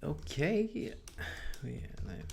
Okay, we are live.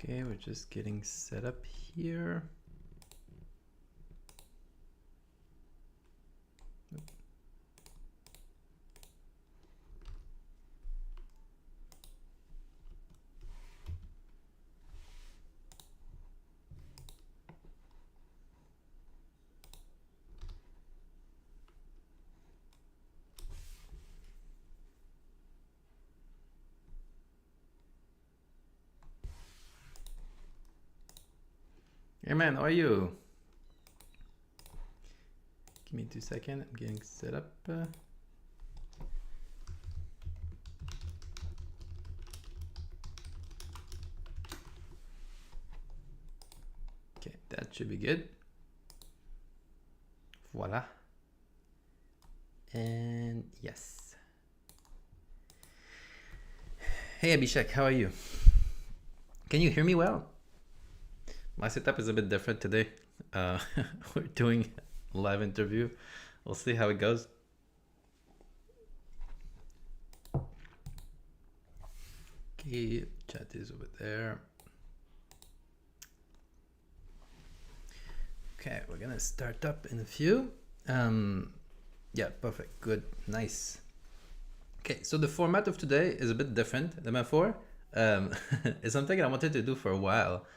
Okay, we're just getting set up here. Hey man, how are you? Give me 2 seconds, I'm getting set up. Okay, that should be good. Voila. And yes. Hey Abhishek, how are you? Can you hear me well? My setup is a bit different today. We're doing a live interview. We'll see how it goes. Okay, chat is over there. Okay, we're gonna start up in a few. Yeah, perfect, good, nice. Okay, so the format of today is a bit different than before. It's something I wanted to do for a while.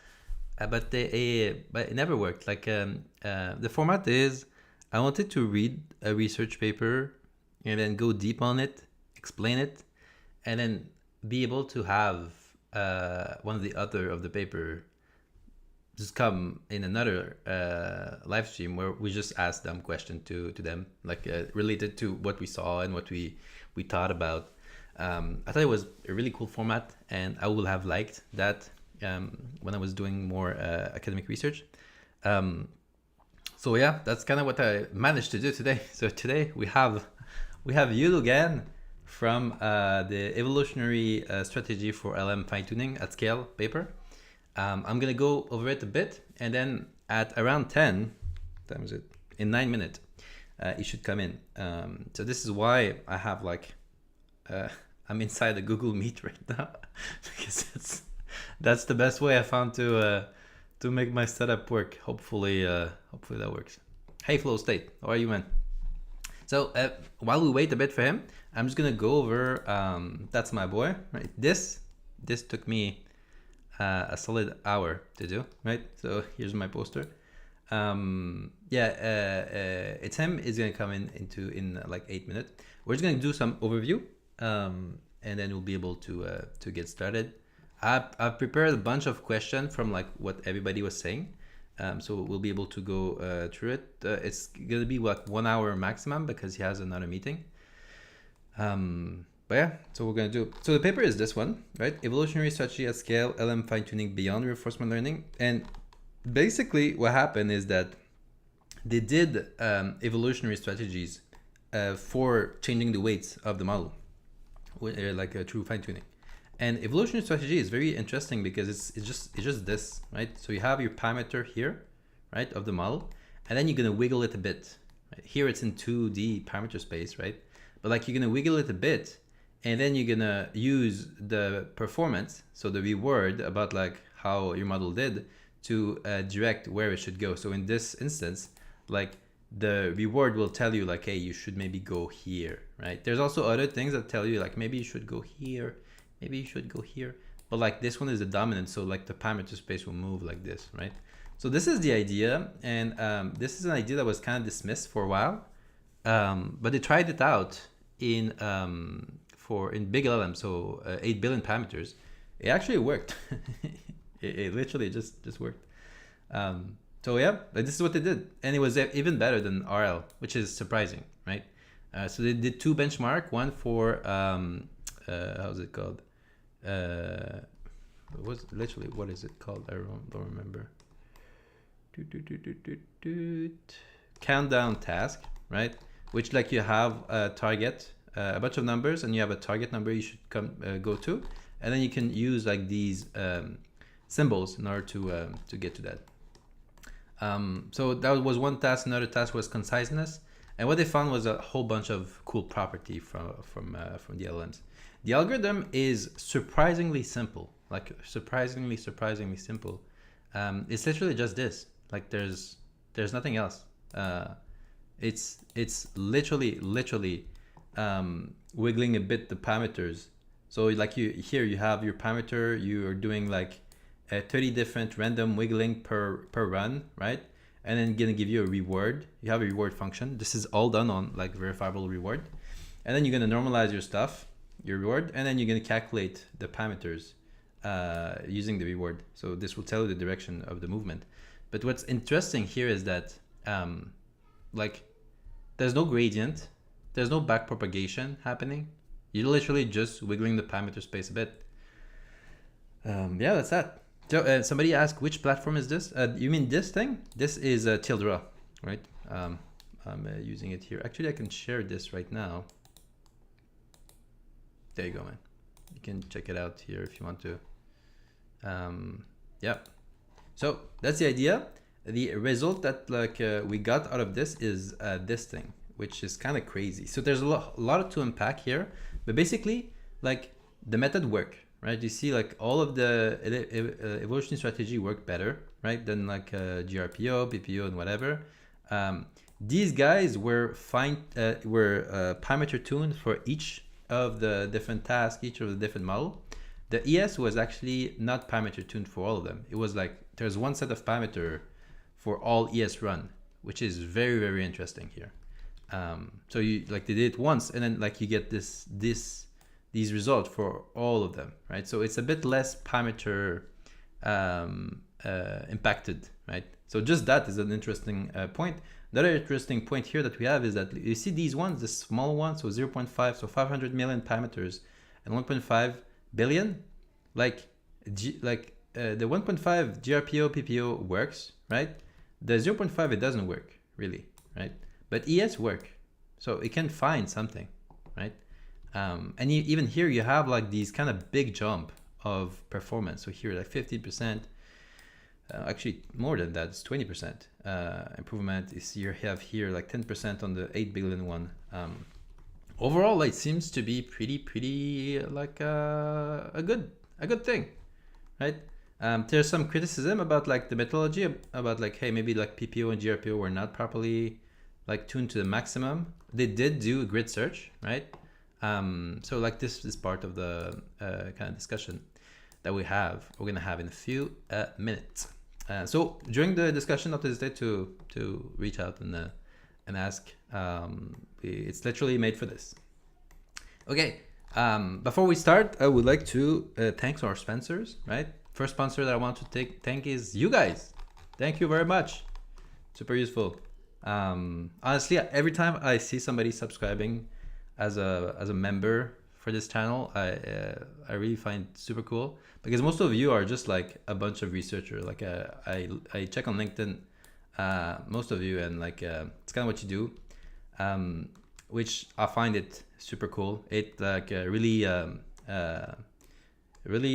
But it never worked. Like the format is, I wanted to read a research paper and then go deep on it, explain it, and then be able to have one of the author of the paper just come in another live stream where we just ask them question to them, like related to what we saw and what we thought about. I thought it was a really cool format, and I would have liked that when I was doing more academic research. So yeah, that's kind of what I managed to do today. So today we have Yulu Gan from the evolutionary strategy for LM fine-tuning at scale paper. I'm gonna go over it a bit, and then at around 10, what time is it? In 9 minutes, it should come in. So this is why I have like I'm inside the Google Meet right now because that's the best way I found to make my setup work. Hopefully that works. Hey Flow State, how are you, man? So while we wait a bit for him, I'm just gonna go over. That's my boy, right? This took me a solid hour to do, right? So here's my poster. It's him. Is gonna come in like 8 minutes. We're just gonna do some overview, and then we'll be able to get started. I've prepared a bunch of questions from like what everybody was saying, so we'll be able to go through it. It's gonna be like 1 hour maximum because he has another meeting. But yeah, so we're gonna do. So the paper is this one, right? Evolutionary strategy at scale, LM fine-tuning beyond reinforcement learning. And basically what happened is that they did evolutionary strategies for changing the weights of the model, like a true fine-tuning. And evolutionary strategy is very interesting because it's just this, right? So you have your parameter here, right, of the model, and then you're gonna wiggle it a bit. Right? Here it's in 2D parameter space, right? But like you're gonna wiggle it a bit, and then you're gonna use the performance, so the reward about like how your model did, to direct where it should go. So in this instance, like the reward will tell you like, hey, you should maybe go here, right? There's also other things that tell you like maybe you should go here, maybe you should go here, but like this one is the dominant, so like the parameter space will move like this, right? So this is the idea, and this is an idea that was kind of dismissed for a while, but they tried it out in big LLM, so 8 billion parameters. It actually worked. it literally just worked. So yeah, this is what they did, and it was even better than RL, which is surprising, right? So they did 2 benchmark, one for how's it called? What is it called? I don't remember. Countdown task, right? Which like you have a target, a bunch of numbers, and you have a target number you should go to, and then you can use like these symbols in order to get to that. So that was one task. Another task was conciseness, and what they found was a whole bunch of cool property from the LLMs. The algorithm is surprisingly simple, like surprisingly simple. It's literally just this. Like there's nothing else. It's literally wiggling a bit the parameters. So like you have your parameter. You are doing like 30 different random wiggling per run, right? And then gonna give you a reward. You have a reward function. This is all done on like verifiable reward. And then you're gonna normalize your stuff, your reward, and then you're gonna calculate the parameters using the reward. So this will tell you the direction of the movement. But what's interesting here is that like there's no gradient, there's no back propagation happening. You're literally just wiggling the parameter space a bit. Yeah, that's that. So somebody asked, which platform is this? You mean this thing? This is Tildra, right? I'm using it here. Actually, I can share this right now. There you go, man. You can check it out here if you want to. Yeah. So that's the idea. The result that like we got out of this is this thing, which is kind of crazy. So there's a lot to unpack here, but basically like the method work, right? You see like all of the evolutionary strategy work better, right? Than like GRPO, PPO, and whatever. These guys were parameter tuned for each of the different tasks, each of the different model. The ES was actually not parameter tuned for all of them. It was like there's one set of parameter for all ES run, which is very, very interesting here. So you like they did it once, and then like you get these results for all of them, right? So it's a bit less parameter impacted, right? So just that is an interesting point. Another interesting point here that we have is that you see these ones, the small ones, so 0.5, so 500 million parameters, and 1.5 billion. Like the 1.5 GRPO PPO works, right? The 0.5 it doesn't work really, right? But ES work, so it can find something, right? And even here you have like these kind of big jump of performance. So here like 15%. Actually more than that, it's 20% improvement. Is you have here like 10% on the 8 billion one. Overall, it seems to be pretty like a good thing, right? There's some criticism about like the methodology, about like, hey, maybe like PPO and GRPO were not properly like tuned to the maximum. They did do a grid search, right? So like this is part of the kind of discussion that we're gonna have in a few minutes. So during the discussion, not hesitate to reach out and ask. It's literally made for this. Okay. Before we start, I would like to thank our sponsors. Right. First sponsor that I want to thank is you guys. Thank you very much. Super useful. Honestly, every time I see somebody subscribing as a member for this channel, I really find it super cool, because most of you are just like a bunch of researchers. Like I check on LinkedIn, most of you, and like it's kind of what you do, which I find it super cool. It like really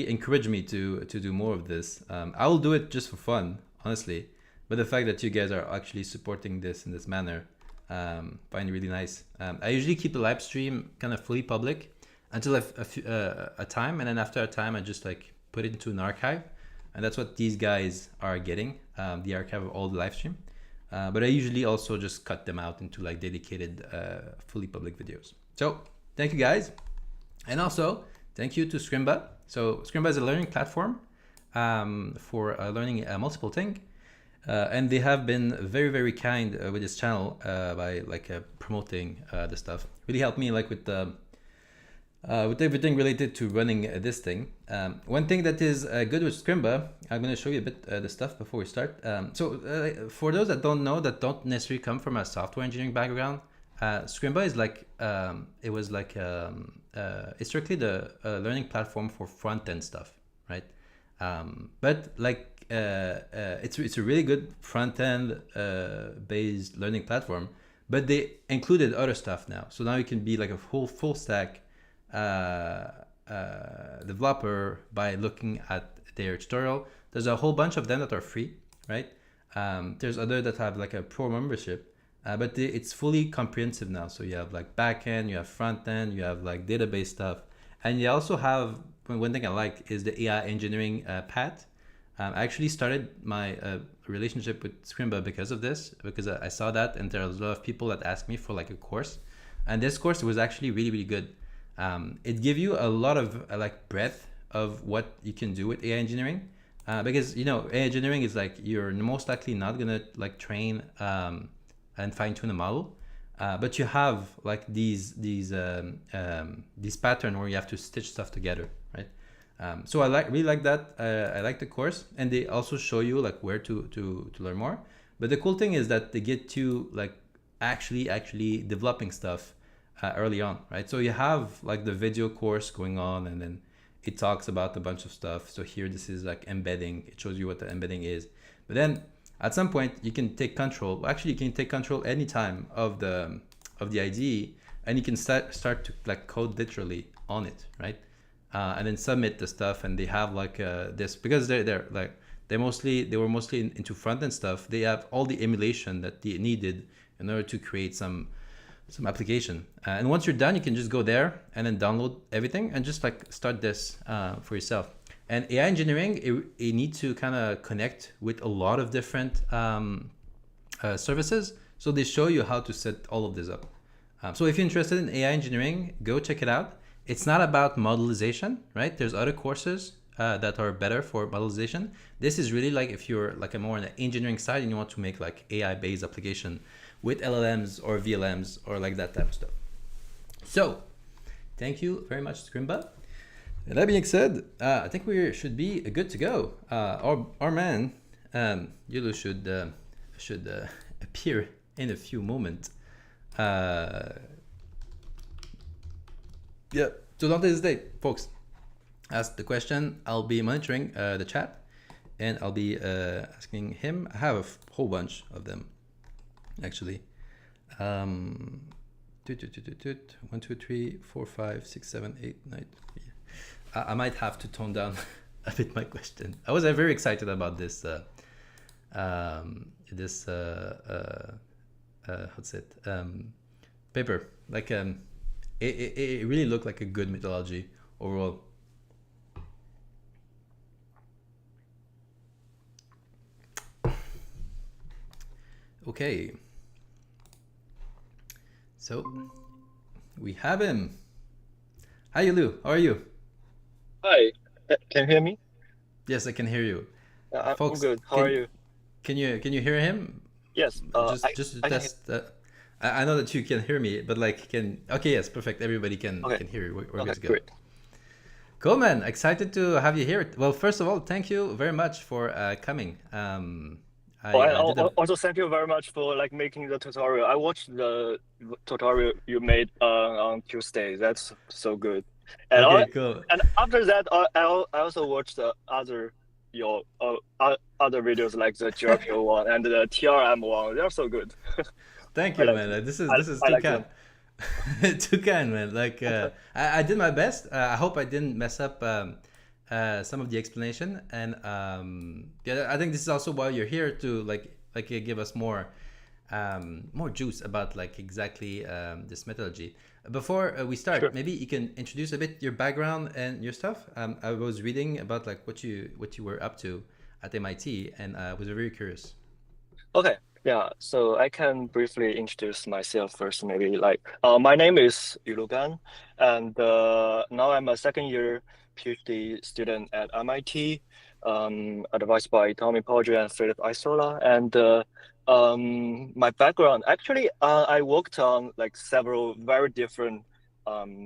encouraged me to do more of this. I will do it just for fun, honestly, but the fact that you guys are actually supporting this in this manner, find it really nice. I usually keep the live stream kind of fully public until a time, and then after a time I just like put it into an archive, and that's what these guys are getting, the archive of all the live stream. But I usually also just cut them out into like dedicated fully public videos. So thank you guys, and also thank you to Scrimba. So Scrimba is a learning platform for learning multiple things. And they have been very, very kind with this channel by like promoting the stuff. Really helped me like with everything related to running this thing. One thing that is good with Scrimba, I'm going to show you a bit the stuff before we start. So for those that don't know, that don't necessarily come from a software engineering background, Scrimba is like it was like it's strictly the learning platform for front end stuff, right? But like it's a really good front end based learning platform. But they included other stuff now, so now you can be like a full stack developer by looking at their tutorial. There's a whole bunch of them that are free, right? There's other that have like a pro membership, but it's fully comprehensive now. So you have like backend, you have front end, you have like database stuff, and you also have one thing I like is the AI engineering path. I actually started my relationship with Scrimba because of this, because I saw that, and there was a lot of people that asked me for like a course, and this course was actually really good. It gives you a lot of like breadth of what you can do with AI engineering, because you know AI engineering is like you're most likely not gonna like train and fine tune a model, but you have like these pattern where you have to stitch stuff together, right? So I really like that. I like the course, and they also show you like where to learn more. But the cool thing is that they get to like actually developing stuff early on, right? So you have like the video course going on, and then it talks about a bunch of stuff. So here, this is like embedding. It shows you what the embedding is. But then at some point, you can take control. Actually, you can take control anytime of the IDE, and you can start to like code literally on it, right? And then submit the stuff, and they have like this, because they're like they were mostly into front end stuff. They have all the emulation that they needed in order to create some application. And once you're done, you can just go there and then download everything and just like start this for yourself. And AI engineering, it needs to kind of connect with a lot of different services. So they show you how to set all of this up. So if you're interested in AI engineering, go check it out. It's not about modelization, right? There's other courses that are better for modelization. This is really like if you're like a more on the engineering side and you want to make like AI-based application with LLMs or VLMs or like that type of stuff. So thank you very much, Scrimba. And that being said, I think we should be good to go. Our man, Yulu should appear in a few moments. Yeah, so don't hesitate, folks. Ask the question. I'll be monitoring the chat, and I'll be asking him. I have a whole bunch of them, actually. 1, 2, 3, 4, 5, 6, 7, 8, 9. I might have to tone down a bit my question. I was very excited about this. What's it? Paper. Like it really looked like a good methodology overall. Okay. So we have him. Hi, Yulu. How are you? Hi, can you hear me? Yes, I can hear you. I'm Folks, good. How are you? can you hear him? Yes, Just to I can. test. I know that you can hear me, but like okay, yes, perfect. Everybody Okay, can hear you. We're okay, good to go. great. Cool, man. Excited to have you here. Well, first of all, thank you very much for coming. Oh, and I did a also thank you very much for like making the tutorial. I watched the tutorial you made on Tuesday. That's so good. And okay, cool. after that, I also watched the your other videos like the GRPO one and the TRM one. They're so good. Thank I you, like man. them. This is I too like kind. them. Too kind, man. Like I did my best. I hope I didn't mess up some of the explanation. And yeah, I think this is also why you're here to give us more more juice about like exactly this methodology. Before we Sure. start, maybe you can introduce a bit your background and your stuff. I was reading about like what you were up to at MIT, and I was very curious. Okay, yeah, so I can briefly introduce myself first, maybe like my name is Yulu Gan, and now I'm a second year PhD student at MIT, advised by Tommy Podry and Philip Isola. And my background, actually, I worked on like several very different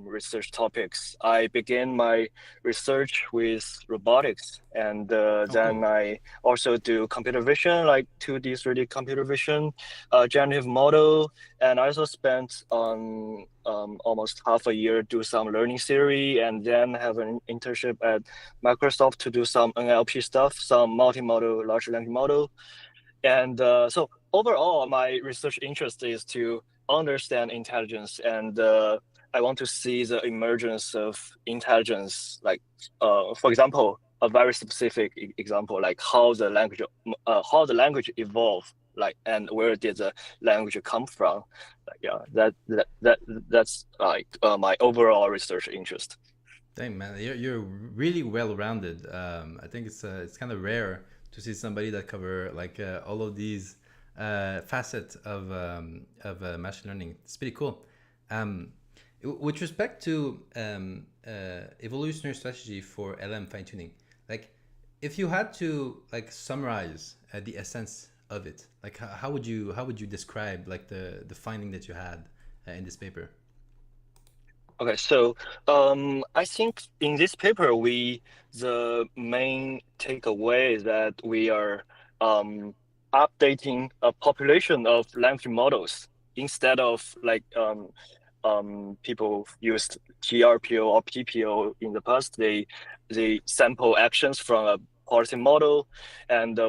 research topics. I began my research with robotics, and Oh, then cool. I also do computer vision, like 2D, 3D computer vision, generative model, and I also spent on almost half a year do some learning theory, and then have an internship at Microsoft to do some NLP stuff, some multimodal large language model. And so overall, my research interest is to understand intelligence, and I want to see the emergence of intelligence, like for example, a very specific example, like how the language evolved, like, and where did the language come from? Like, yeah, that's like my overall research interest. Dang, man, you're really well rounded. I think it's kind of rare to see somebody that cover like all of these facets of machine learning. It's pretty cool. Um, with respect to evolutionary strategy for LM fine tuning, like if you had to like summarize the essence of it, like how would you describe like the finding that you had in this paper? Okay, so I think in this paper, the main takeaway is that we are um, updating a population of language models instead of like people used GRPO or PPO in the past. They sample actions from a policy model, and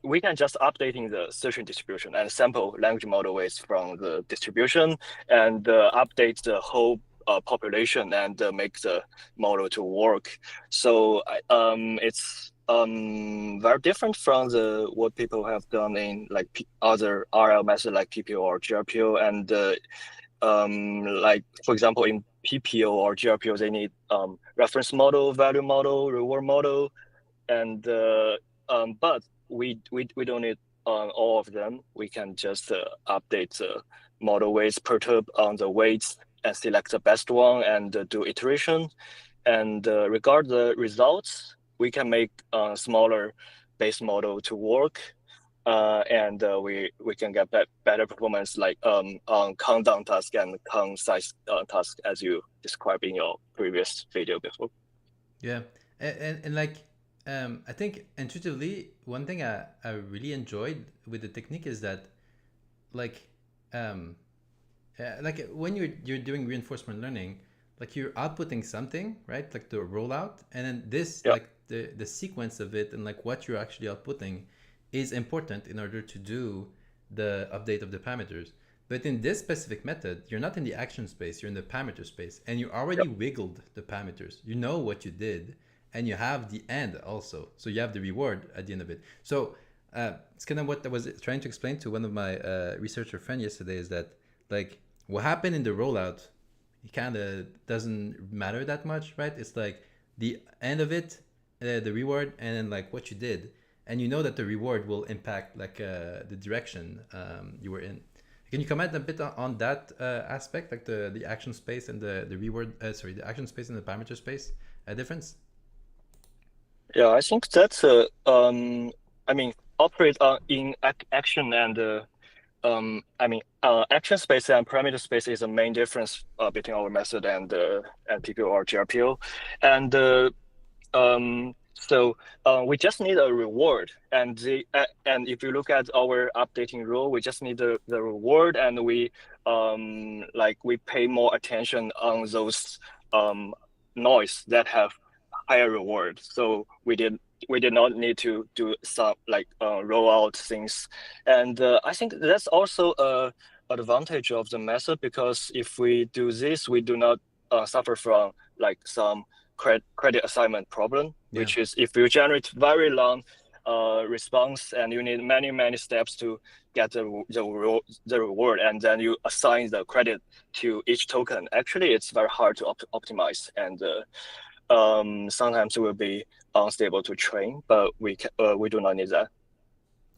we can just updating the search distribution and sample language model weights from the distribution and update the whole population and make the model to work. So it's very different from the what people have done in like other RL method like PPO or GRPO. And like for example in PPO or GRPO they need reference model, value model, reward model, and but we don't need all of them. We can just update the model weights, perturb on the weights, and select the best one and do iteration. And regard the results, we can make a smaller base model to work. And we can get better performance like on countdown task and count size task as you described in your previous video before. Yeah, and like I think intuitively, one thing I really enjoyed with the technique is that like um, like when you're doing reinforcement learning, like you're outputting something, right? Like the rollout, and then this Yeah, like the sequence of it and like what you're actually outputting is important in order to do the update of the parameters. But in this specific method, you're not in the action space, you're in the parameter space, and you yeah, already wiggled the parameters. You know what you did, and you have the end also. So you have the reward at the end of it. So it's kind of what I was trying to explain to one of my researcher friend yesterday is that like what happened in the rollout, it kind of doesn't matter that much, right? It's like the end of it, the reward, and then like what you did, and you know that the reward will impact like the direction you were in. Can you comment a bit on that aspect, like the action space and the reward? Sorry, the action space and the parameter space difference? yeah. I think that's a I mean operate in action and action space and parameter space is the main difference between our method and PPO or GRPO, and so we just need a reward, and and if you look at our updating rule, we just need the reward, and we pay more attention on those noise that have higher reward. So we did not need to do some like roll out things, and I think that's also a advantage of the method, because if we do this, we do not suffer from like some credit assignment problem, Yeah. which is if you generate very long response and you need many steps to get the reward, and then you assign the credit to each token. Actually, it's very hard to optimize, and sometimes it will be unstable to train, but we do not need that.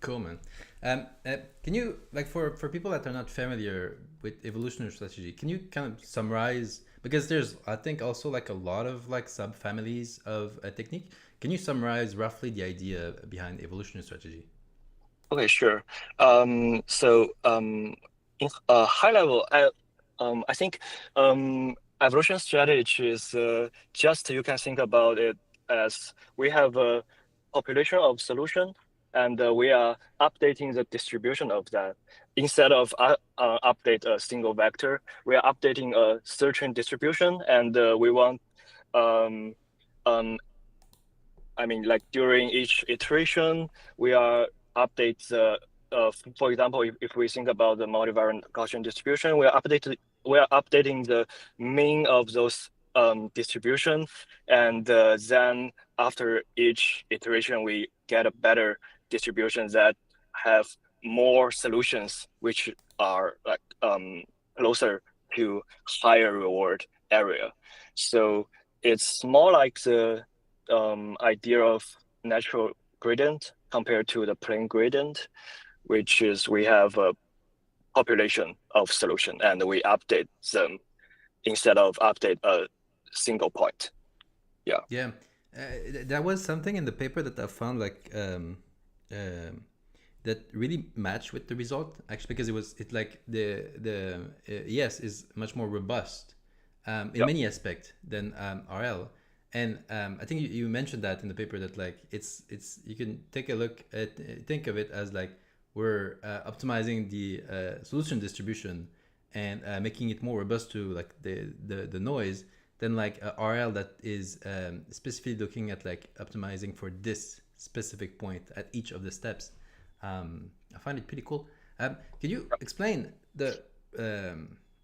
Cool, man. Can you like for people that are not familiar with evolutionary strategy, can you kind of summarize because there's I think also like a lot of like subfamilies of a technique. Can you summarize roughly the idea behind evolutionary strategy? Okay, sure. So in high level, I think evolution strategy is just you can think about it as we have a population of solution, and we are updating the distribution of that. Instead of update a single vector, we are updating a certain distribution, and we want um, um, I mean, like during each iteration, we are update the, for example, if we think about the multivariate Gaussian distribution, we are updating the mean of those distribution, and then after each iteration, we get a better distribution that have more solutions, which are like closer to higher reward area. So it's more like the idea of natural gradient compared to the plane gradient, which is we have a population of solution and we update them instead of update a single point. Yeah. Yeah, that was something in the paper that I found like that really matched with the result actually, because it like the ES is much more robust in Yeah. many aspects than RL. And I think you mentioned that in the paper that like it's you can take a look at think of it as like we're optimizing the solution distribution and making it more robust to like the noise than like RL that is specifically looking at like optimizing for this specific point at each of the steps. I find it pretty cool. Can you explain the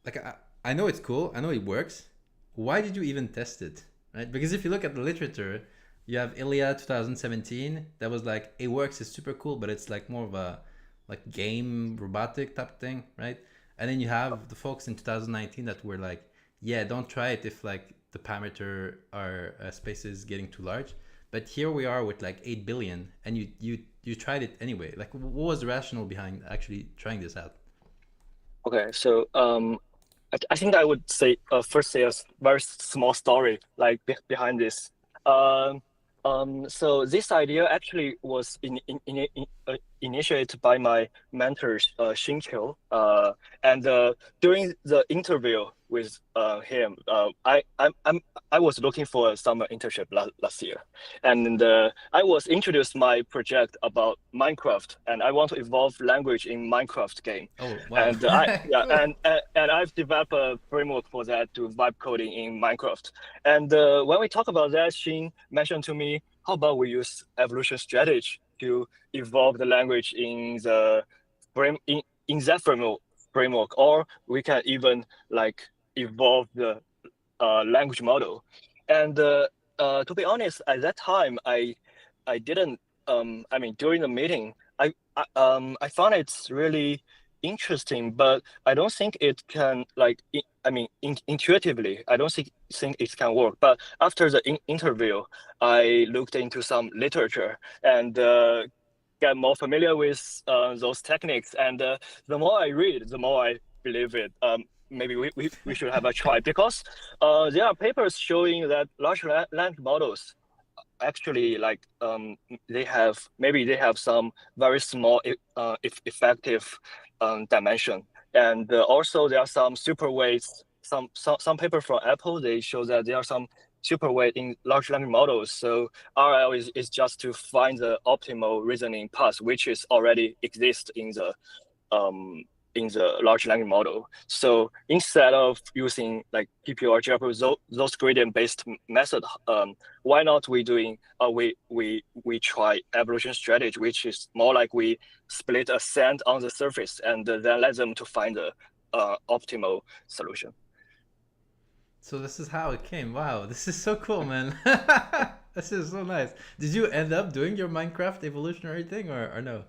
like I know it's cool, I know it works. Why did you even test it? Right? Because if you look at the literature, you have Ilya 2017 that was like it works, it's super cool, but it's like more of a like game robotic type thing, right? And then you have the folks in 2019 that were like, yeah, don't try it if like the parameter or space is getting too large. But here we are with like 8 billion, and you tried it anyway. Like, what was the rationale behind actually trying this out? Okay. So I think I would say first say a very small story like behind this. Um, so this idea actually was initiated by my mentors, Xinqiu. And during the interview with him, I was looking for a summer internship last year, and I was introduced my project about Minecraft, and I want to evolve language in Minecraft game. Oh wow, And I yeah, cool. and I've developed a framework for that to vibe coding in Minecraft. And when we talk about that, Xin mentioned to me, how about we use evolution strategy to evolve the language in the in that framework, or we can even like evolve the language model. And to be honest, at that time, I didn't. I mean, during the meeting, I found it's really interesting, but I don't think it can like. I mean, intuitively, I don't think it can work. But after the interview, I looked into some literature and get more familiar with those techniques. And the more I read, the more I believe it. Maybe we should have a try, because there are papers showing that large language models actually like they have some very small effective dimension, and also there are some super weights. Some paper from Apple, they show that there are some super weight in large language models. So RL is just to find the optimal reasoning path, which is already exist um, in the large language model. So instead of using like PPO or GRPO, those gradient based method, why not we try evolution strategy, which is more like we split a sand on the surface and then let them to find the optimal solution. So this is how it came. Wow, this is so cool, man. This is so nice. Did you end up doing your Minecraft evolutionary thing or no?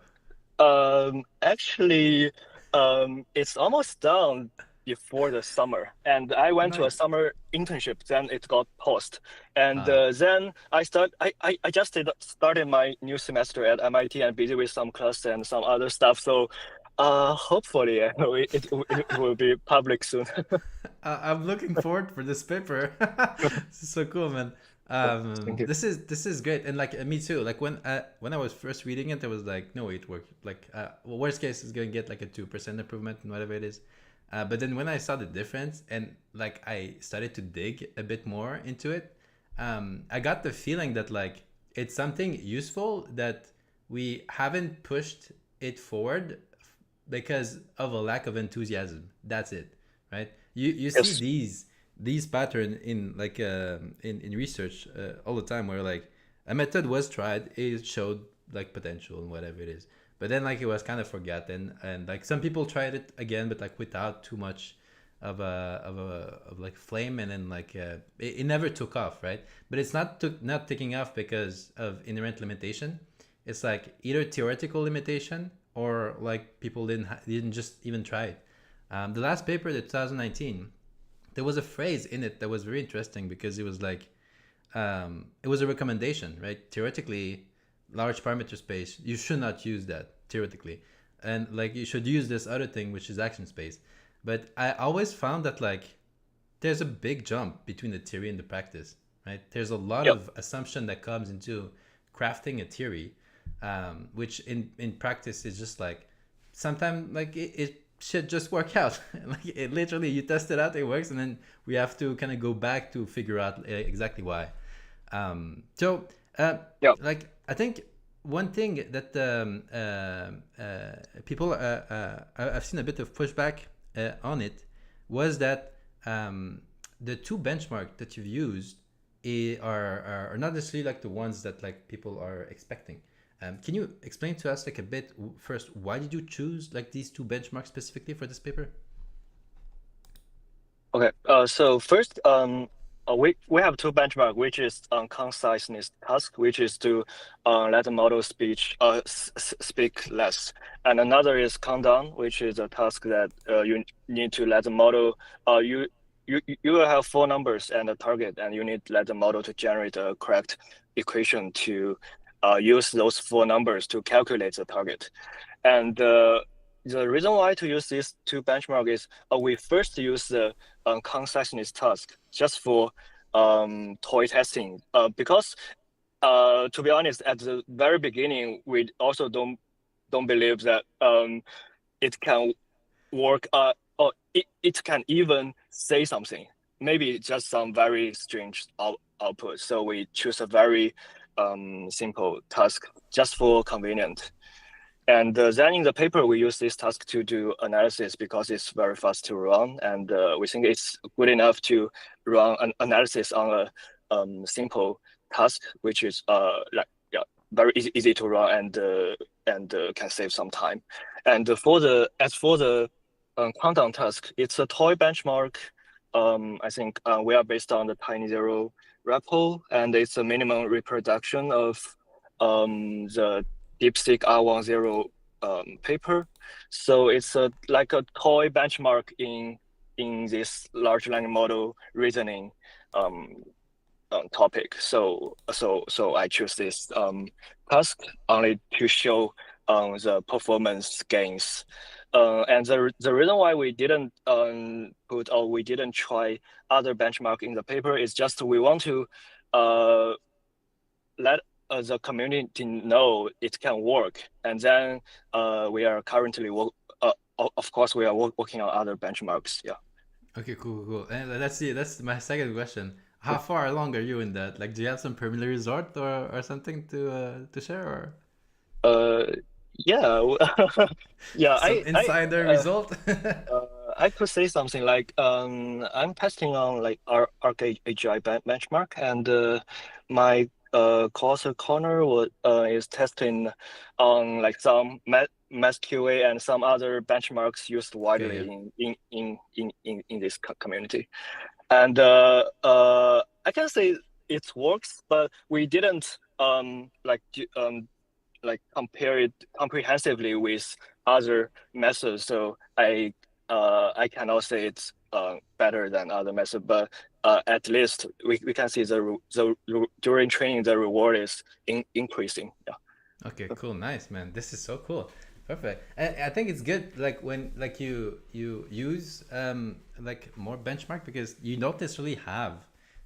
Actually, it's almost done before the summer, and I went to a Nice. summer internship. Then it got paused, and Ah, then I just started my new semester at MIT and busy with some class and some other stuff. So, hopefully, it will be public soon. I'm looking forward for this paper. This is so cool, man. Thank you. This is great, and like me too. Like when I was first reading it, I was like, no, it worked. Like, well, worst case is gonna get like a 2% improvement in whatever it is. But then when I saw the difference and like I started to dig a bit more into it, I got the feeling that like it's something useful that we haven't pushed it forward because of a lack of enthusiasm. That's it, right? You see Yes. these pattern in like in research all the time where like a method was tried, it showed like potential and whatever it is, but then like it was kind of forgotten, and like some people tried it again but like without too much of like flame, and then like it never took off, right? But it's not taking off because of inherent limitation. It's like either theoretical limitation or like people didn't just even try it. The last paper, the 2019, there was a phrase in it that was very interesting because it was like it was a recommendation, right? Theoretically, large parameter space, you should not use that theoretically, and like you should use this other thing which is action space. But I always found that like there's a big jump between the theory and the practice, right? There's a lot Yep. of assumption that comes into crafting a theory, which in practice is just like sometimes like it should just work out. Like it literally, you test it out, it works, and then we have to kind of go back to figure out exactly why. So, Yep. like I think one thing that people I've seen a bit of pushback on it was that the two benchmark that you've used are not necessarily like the ones that like people are expecting. Can you explain to us like a bit first, why did you choose like these two benchmarks specifically for this paper? Okay. So first, we have two benchmark, which is conciseness task, which is to let the model speak less, and another is countdown, which is a task that you need to let the model you will have four numbers and a target, and you need to let the model to generate a correct equation to use those four numbers to calculate the target. And the reason why to use these two benchmark is we first use the conciseness task just for toy testing because to be honest, at the very beginning, we also don't believe that it can work or it can even say something. Maybe just some very strange output. So we choose a very simple task just for convenient. And then in the paper, we use this task to do analysis because it's very fast to run. And we think it's good enough to run an analysis on a simple task, which is like yeah, very easy to run and can save some time. And for the countdown task, it's a toy benchmark. I think we are based on the Tiny Zero repo, and it's a minimum reproduction of the DeepSeek R10 paper. So it's like a toy benchmark in this large language model reasoning um, topic. So I choose this task only to show the performance gains. And the reason why we didn't put or we didn't try other benchmark in the paper is just we want to let the community know it can work. And then we are currently of course we are working on other benchmarks. Yeah. Okay, cool. And let's see. That's my second question. How far along are you in that? Like, do you have some preliminary result or something to share, or Uh, yeah. Yeah. some insider result? I could say something like I'm testing on like Arc AGI benchmark, and my course corner is testing on like some mass QA and some other benchmarks used Okay, widely yeah. in this community. And I can say it works, but we didn't like compare it comprehensively with other methods. So I cannot say it's better than other methods, but at least we can see during training the reward is increasing. Yeah. Okay, cool, nice, man. This is so cool. Perfect. And I think it's good like when like you use like more benchmark because you don't necessarily have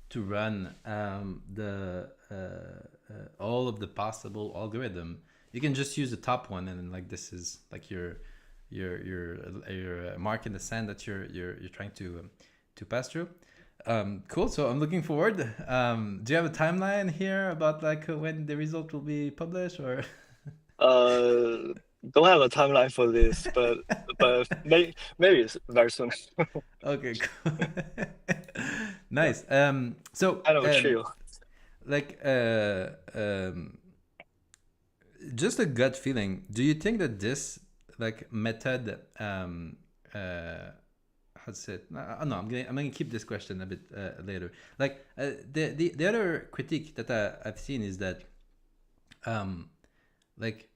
to run the all of the possible algorithm. You can just use the top one, and then like this is like your your mark in the sand that you're trying to pass through. Cool. So I'm looking forward. Do you have a timeline here about like when the result will be published or? Don't have a timeline for this, maybe it's very soon. Okay, cool. Nice. So Kind of chill. like just a gut feeling. Do you think that this like method how to say it? No, I'm gonna keep this question a bit later. Like the other critique that I've seen is that like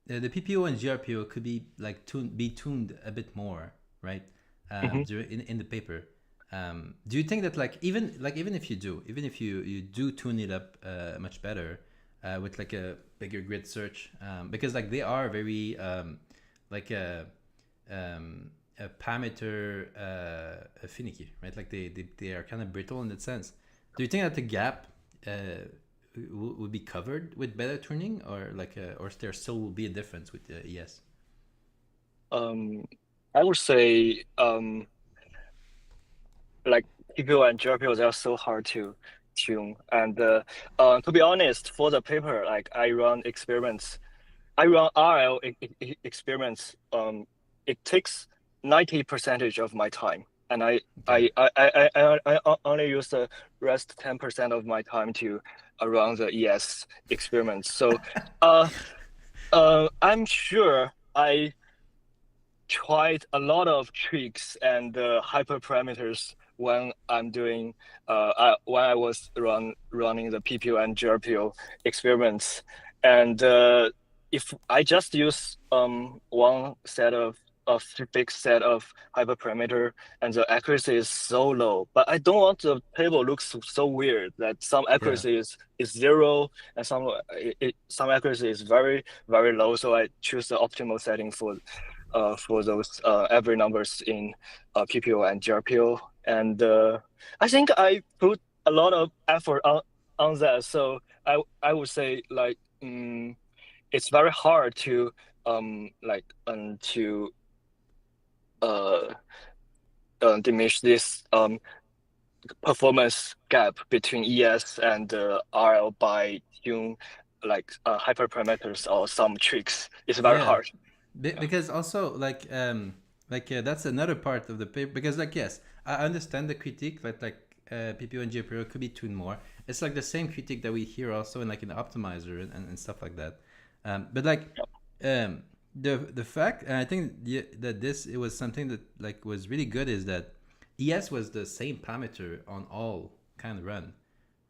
the PPO and GRPO could be like tuned a bit more, right? Hmm. In the paper. Do you think that even if you do tune it up much better with like a bigger grid search, because like they are very like a parameter finicky, right? Like they are kind of brittle in that sense. Do you think that the gap would be covered with better tuning, or like or there still will be a difference with the ES? I would say like PPO and GRPO, they are so hard to tune. And to be honest, for the paper, like I run RL experiments. It takes 90% of my time, and Okay. I only use the rest 10% of my time to run the ES experiments. So, uh, I'm sure I tried a lot of tricks and hyperparameters when when I was running the PPO and GRPO experiments, and if I just use one set of a fixed set of hyperparameter and the accuracy is so low, but I don't want the table looks so weird that some Yeah. accuracy is zero and some accuracy is very low. So I choose the optimal setting for those average numbers in PPO and GRPO. And I think I put a lot of effort on that. So I would say like it's very hard to uh, diminish this performance gap between ES and RL by doing like hyperparameters or some tricks. It's very Yeah. hard. Yeah. Because also like that's another part of the paper, because like yes, I understand the critique that like PPO and GPO could be tuned more. It's like the same critique that we hear also in like in the optimizer and stuff like that. But like the fact, and I think that this it was something that like was really good, is that ES was the same parameter on all kind of run,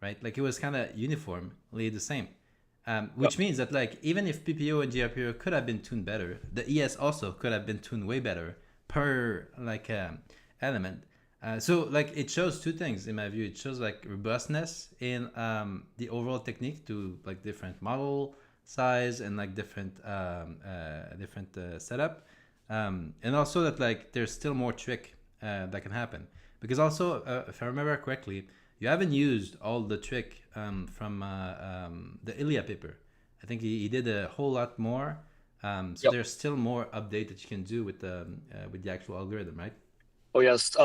right? Like it was kind of uniformly the same. Yeah. Which means that like even if PPO and GRPO could have been tuned better, the ES also could have been tuned way better per like element. So like it shows two things in my view. It shows like robustness in the overall technique to like different model size and like different setup, and also that like there's still more trick that can happen, because also if I remember correctly, you haven't used all the trick from the Ilya paper. I think he did a whole lot more. So Yep. there's still more update that you can do with the actual algorithm, right? Oh yes.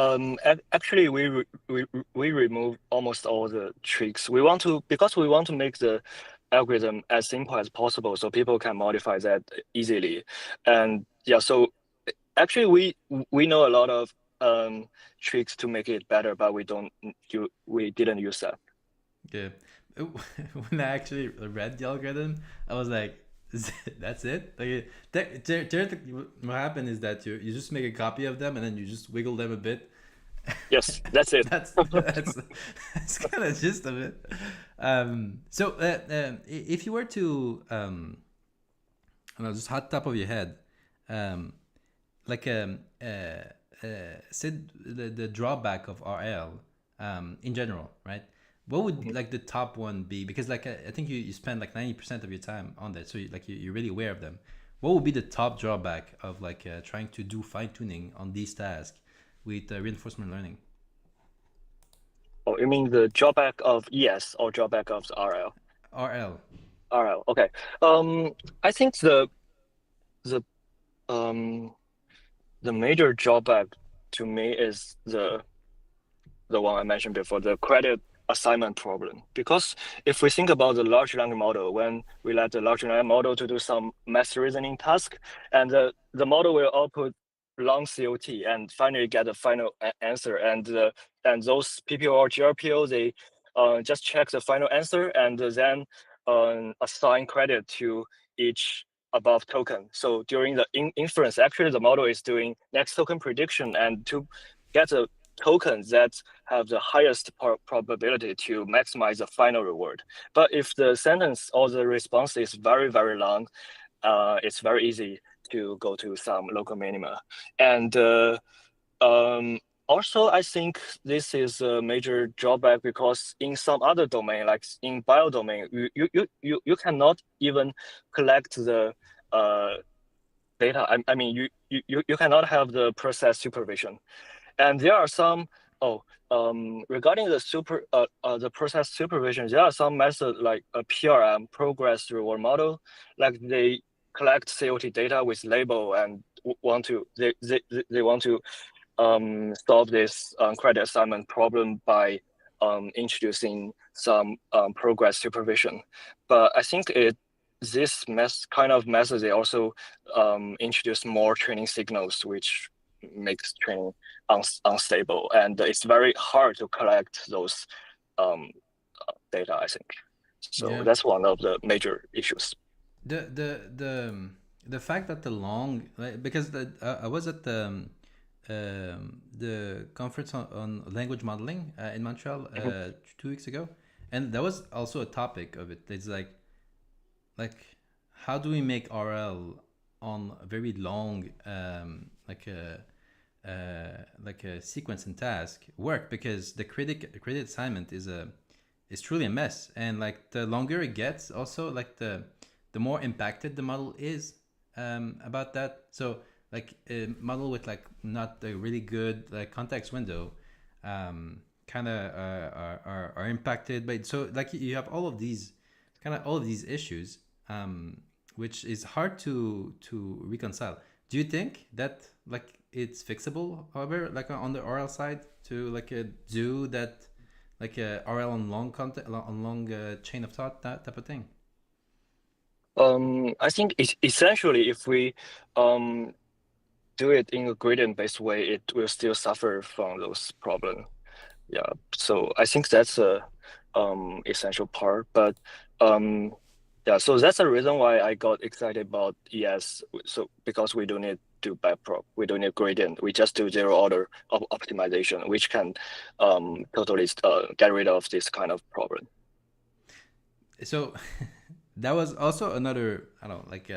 Actually, we remove almost all the tricks. We want to because we want to make the algorithm as simple as possible, so people can modify that easily. And yeah, so actually, we know a lot of tricks to make it better, but we didn't use that. Yeah. When I actually read the algorithm, I was like, that's it? Like, theoretically, what happened is that you just make a copy of them and then you just wiggle them a bit. Yes, that's it. That's kind of gist of it. So, if you were to, I don't know, just hot top of your head, um, like said the drawback of RL in general, right? What would like the top one be? Because like I think you spend like 90% of your time on that, so you're really aware of them. What would be the top drawback of like trying to do fine tuning on these tasks with reinforcement learning? Oh, you mean the drawback of ES or drawback of the RL? RL. RL. Okay. I think the Um, the major drawback to me is the one I mentioned before, the credit assignment problem. Because if we think about the large language model, when we let the large language model to do some math reasoning task, and the model will output long COT and finally get a final answer. And those PPO or GRPO, they just check the final answer and then assign credit to each above token. So during the inference, actually the model is doing next token prediction, and to get a tokens that have the highest probability to maximize the final reward. But if the sentence or the response is very, very long, it's very easy to go to some local minima. And also, I think this is a major drawback because in some other domain, like in bio domain, you cannot even collect the data. I mean, you cannot have the process supervision. And there are some, regarding the process supervision, there are some methods like a PRM, progress reward model, like they collect COT data with label and they want to solve this credit assignment problem by introducing some progress supervision. But I think this kind of method, they also introduce more training signals, which makes training unstable, and it's very hard to collect those data, I think. So Yeah. that's one of the major issues. The fact that the long, like, because I was at the conference on language modeling in Montreal Mhm. 2 weeks ago, and that was also a topic of it. It's like how do we make RL on a very long like a sequence and task work, because the credit assignment is truly a mess, and like the longer it gets, also like the more impacted the model is about that. So like a model with like not a really good like context window kind of are impacted by, so like you have all of these issues, which is hard to reconcile. Do you think that like it's fixable, however, like on the RL side, to like do that, like a RL on long content, on long chain of thought, that type of thing? I think essentially, if we do it in a gradient-based way, it will still suffer from those problems. Yeah, so I think that's a essential part. But um, yeah, so that's the reason why I got excited about ES. So because we don't need to backprop, we don't need gradient, we just do zero order optimization, which can totally get rid of this kind of problem. So that was also another, I don't know, like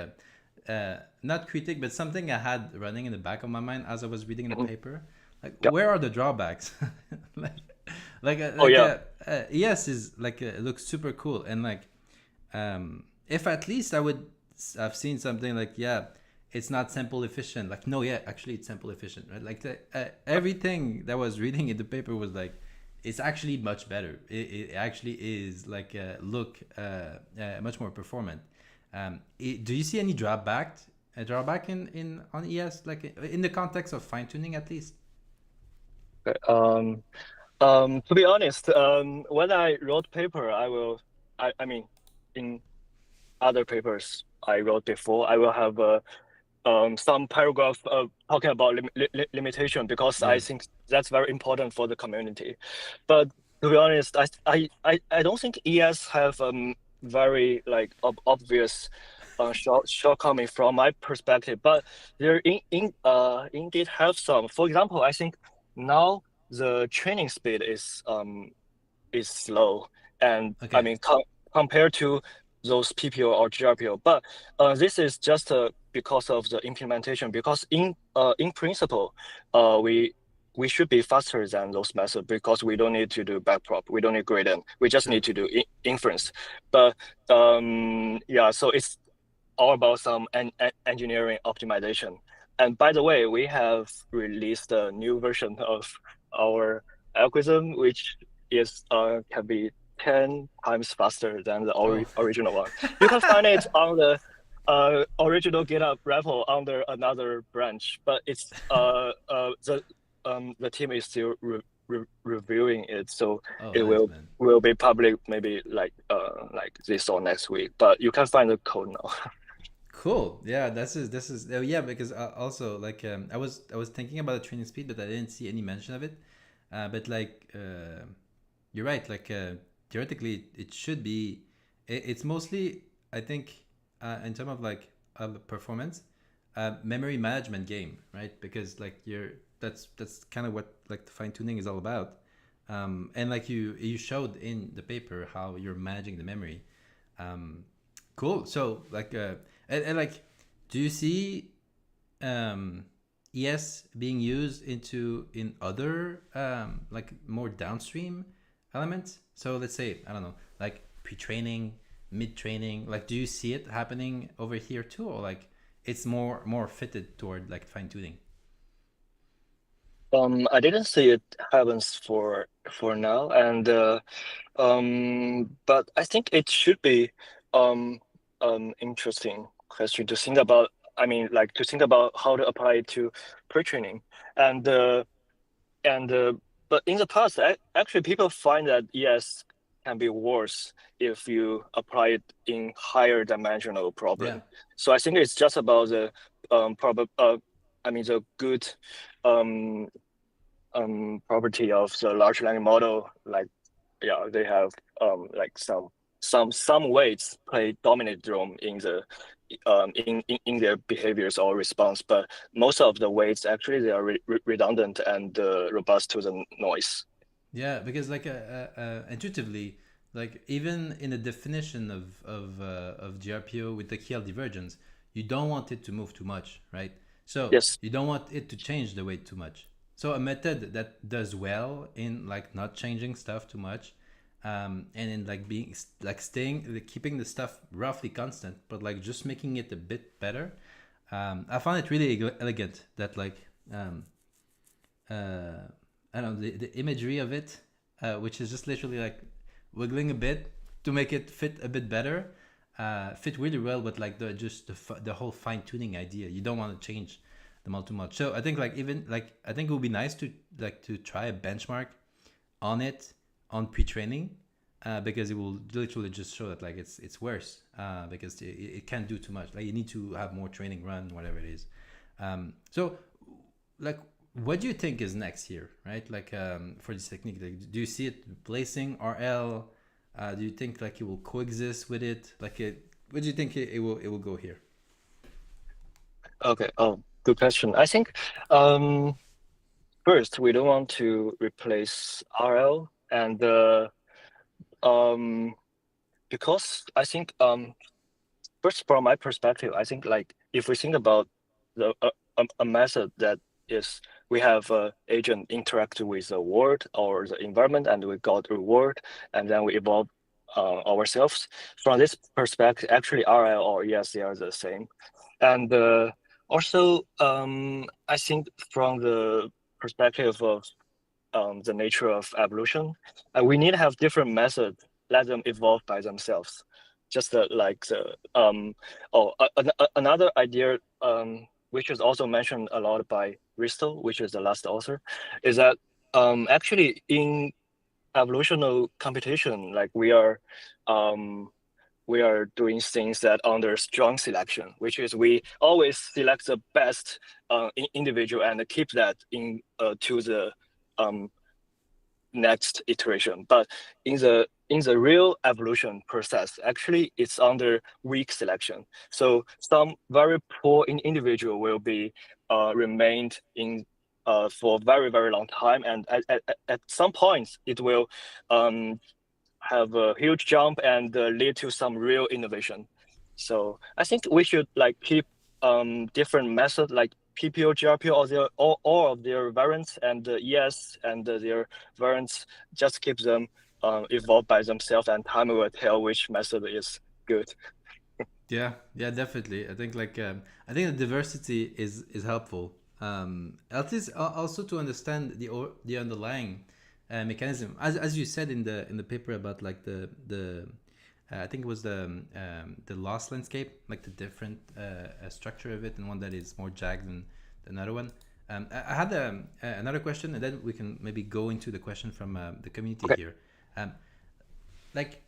not critic, but something I had running in the back of my mind as I was reading the Mhm. paper. Like, Yeah. where are the drawbacks? like, Oh yeah. yes is like it looks super cool, and like if at least I've seen something like, yeah, it's not sample efficient. Like, no, yeah, actually it's sample efficient, right? Like everything that was reading in the paper was like, it's actually much better. It actually is like look much more performant. Do you see any drawback in on ES, like in the context of fine tuning at least? Okay. To be honest, when I wrote paper, I mean, in other papers I wrote before, I will have some paragraph talking about limitation because I Yeah, think that's very important for the community. But to be honest, I don't think ES have very like obvious shortcoming from my perspective. But there indeed have some. For example, I think now the training speed is slow, and I okay, mean compared to those PPO or GRPO. But this is just because of the implementation. Because in principle, we should be faster than those methods because we don't need to do backprop, we don't need gradient, we just true. need to do inference. But yeah, so it's all about some engineering optimization. And by the way, we have released a new version of our algorithm, which is can be 10 times faster than the Oh, original one. You can find it on original GitHub repo under another branch, but it's the team is still reviewing it, so Oh, it nice, man. will be public maybe like this or next week. But you can find the code now. Cool. Yeah, this is oh, yeah, because also like I was thinking about the training speed, but I didn't see any mention of it. But like you're right. Like theoretically, it should be. It's mostly I think in terms of like performance, memory management game, right? Because like you're that's kind of what like the fine tuning is all about. And like you showed in the paper how you're managing the memory. Um, cool. So like and like, do you see um, ES being used in other like more downstream elements? So let's say I don't know, like pre-training, mid-training. Like, do you see it happening over here too, or like it's more fitted toward like fine tuning? I didn't see it happens for now, and but I think it should be um interesting question to think about. I mean, like to think about how to apply it to pre-training, and and but in the past, actually, people find that yes can be worse if you apply it in higher dimensional Yeah. problem. So I think it's just about the prob I mean the good um property of the large language model, like yeah, they have like some weights play dominant role in the in their behaviors or response, but most of the weights actually they are redundant and robust to the noise. Yeah, because like intuitively, like even in the definition of GRPO with the KL divergence, you don't want it to move too much, right? So Yes. you don't want it to change the weight too much. So a method that does well in like not changing stuff too much, and in like being like staying like, keeping the stuff roughly constant, but like just making it a bit better. I found it really elegant that like um, uh, I don't know the imagery of it, which is just literally like wiggling a bit to make it fit a bit better, fit really well with like the just the whole fine tuning idea. You don't want to change them all too much. So I think like even like I think it would be nice to like to try a benchmark on it on pre-training. Because it will literally just show that like it's worse because it can't do too much. Like you need to have more training run, whatever it is. So like what do you think is next here, right? Like for this technique, like, do you see it replacing RL? Do you think like it will coexist with it? Like it, what do you think it will go here? Okay. Oh, good question. I think um first we don't want to replace RL and um because I think first from my perspective, I think like if we think about the a method that is we have a agent interact with the world or the environment and we got reward and then we evolve ourselves. From this perspective, actually RL or ES they are the same. And also I think from the perspective of the nature of evolution. We need to have different methods, let them evolve by themselves. Just like the another idea which is also mentioned a lot by Risto, which is the last author, is that actually in evolutional competition, like we are doing things that under strong selection, which is we always select the best individual and keep that in to the um, next iteration. But in the real evolution process, actually it's under weak selection. So some very poor individual will be remained in for a very very long time, and at some points it will have a huge jump and lead to some real innovation. So I think we should like keep different methods like PPO, GRPO, all of their variants and ES and their variants, just keep them evolve by themselves, and time will tell which method is good. Yeah, yeah, definitely. I think like I think the diversity is helpful. At least also to understand the underlying mechanism, as you said in the paper about like the I think it was the lost landscape, like the different structure of it, and one that is more jagged than the another one. I had another question, and then we can maybe go into the question from the community Okay. here. Um, like,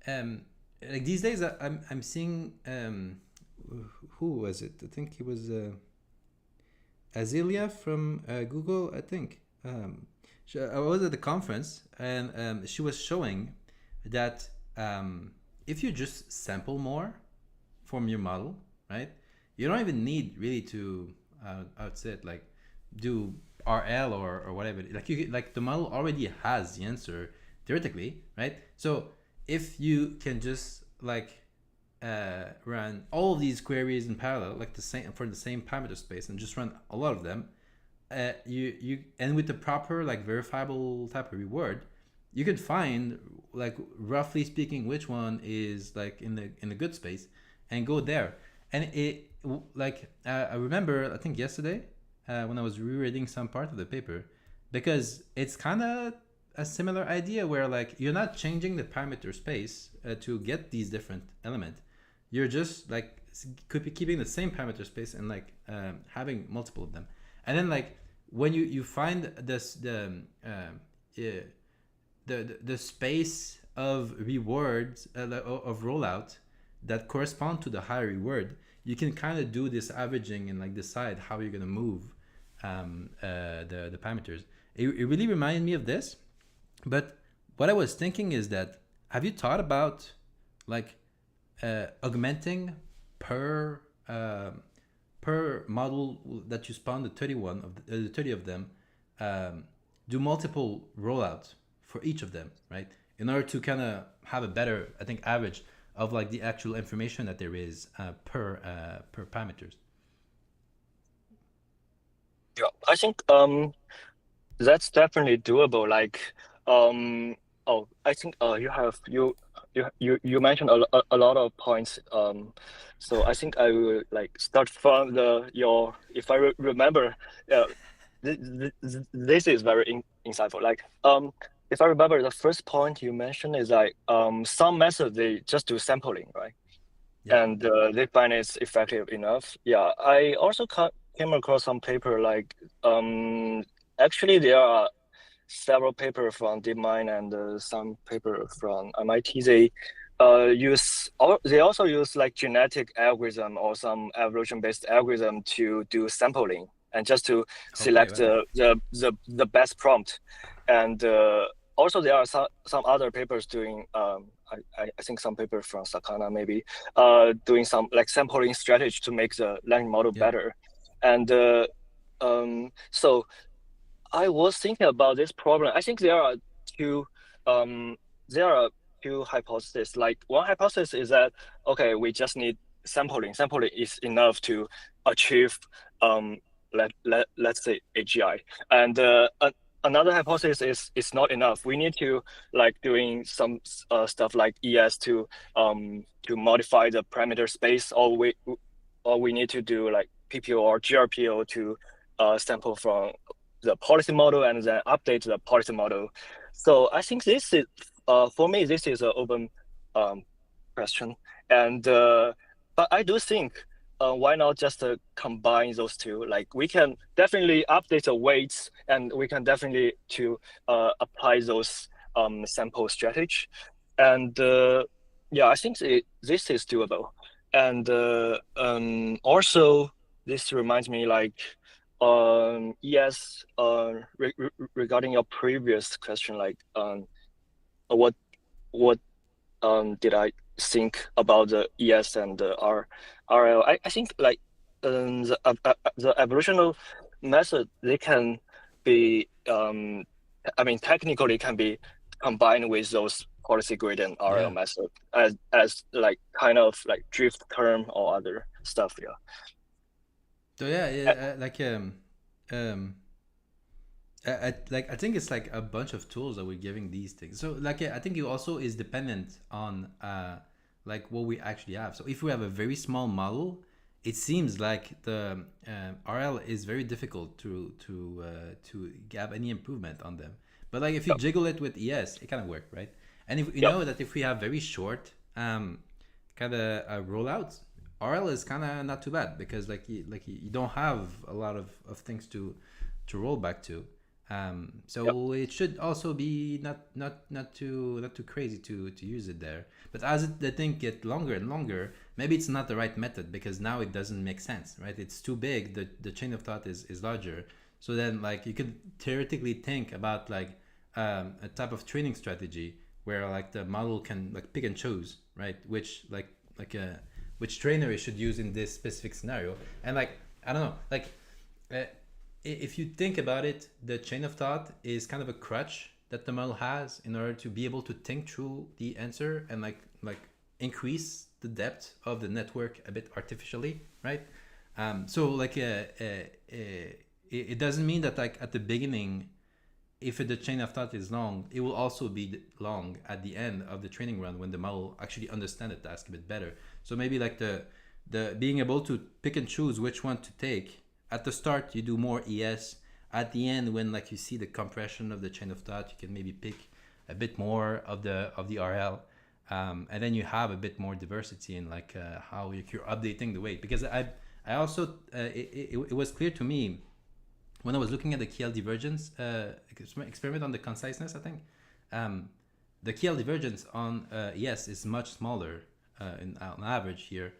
like these days, I'm seeing who was it? I think it was Azealia from Google. I think I was at the conference, and she was showing that if you just sample more from your model, right? You don't even need really to I would say it, like do RL or whatever. Like like the model already has the answer theoretically, right? So if you can just like run all of these queries in parallel, like the same for the same parameter space, and just run a lot of them, you and with the proper like verifiable type of reward, you could find like roughly speaking which one is like in the good space and go there. And it like I remember I think yesterday when I was rereading some part of the paper, because it's kind of a similar idea where like you're not changing the parameter space to get these different elements. You're just like could be keeping the same parameter space and like having multiple of them. And then like when you find this the space of rewards of rollout that correspond to the higher reward, you can kind of do this averaging and like decide how you're gonna move the parameters. It really reminded me of this, but what I was thinking is that have you thought about like augmenting per per model that you spawn the 31 of the 30 of them, do multiple rollouts for each of them, right? In order to kind of have a better, I think, average of like the actual information that there is per parameters. Yeah, I think that's definitely doable. Like oh, I think you mentioned a lot of points. So I think I will like start from your if I remember. This is very insightful. Like if I remember, the first point you mentioned is like some method they just do sampling, right? Yeah. And they find it's effective enough. Yeah, I also came across some paper like actually there are several paper from DeepMind and some paper from MIT. They they also use like genetic algorithm or some evolution based algorithm to do sampling and just to Okay. select Wow. the best prompt. And also there are some other papers doing I think some paper from Sakana maybe doing some like sampling strategy to make the learning model Yeah. better. And so I was thinking about this problem. I think two um there are two hypotheses. Like one hypothesis is that okay, we just need sampling. Sampling is enough to achieve um let's say AGI. And another hypothesis is it's not enough. We need to like doing some stuff like ES to modify the parameter space, or we need to do like PPO or GRPO to sample from the policy model and then update the policy model. So I think this is for me this is an open um, question, and but I do think why not just combine those two? Like we can definitely update the weights, and we can definitely to apply those sample strategy, and yeah, I think this is doable, and also this reminds me like yes, regarding your previous question, like what what did I think about the ES and the RL? I think like the evolutional method they can be I mean technically can be combined with those policy grid and RL Yeah. method as like kind of like drift term or other stuff. Yeah. So yeah, yeah, like like I think it's like a bunch of tools that we're giving these things. So like I think it also is dependent on like what we actually have. So if we have a very small model, it seems like the RL is very difficult to have any improvement on them. But like if you jiggle it with ES, it kind of work, right? And if you know that if we have very short kind of rollouts, RL is kind of not too bad because you don't have a lot of things to roll back to. So it should also be not too crazy to use it there. But as the thing get longer and longer, maybe it's not the right method because now it doesn't make sense, right? It's too big. The chain of thought is larger. So then like you could theoretically think about like a type of training strategy where like the model can like pick and choose, right? Which trainer it should use in this specific scenario. And like I don't know, like if you think about it, the chain of thought is kind of a crutch that the model has in order to be able to think through the answer and like increase the depth of the network a bit artificially, right? So like it doesn't mean that like at the beginning, if the chain of thought is long, it will also be long at the end of the training run when the model actually understands the task a bit better. So maybe like the being able to pick and choose which one to take. At the start, you do more ES. At the end, when like you see the compression of the chain of thought, you can maybe pick a bit more of the RL, and then you have a bit more diversity in like how you're updating the weight. Because I also it was clear to me when I was looking at the KL divergence experiment on the conciseness. I think the KL divergence on ES is much smaller on average here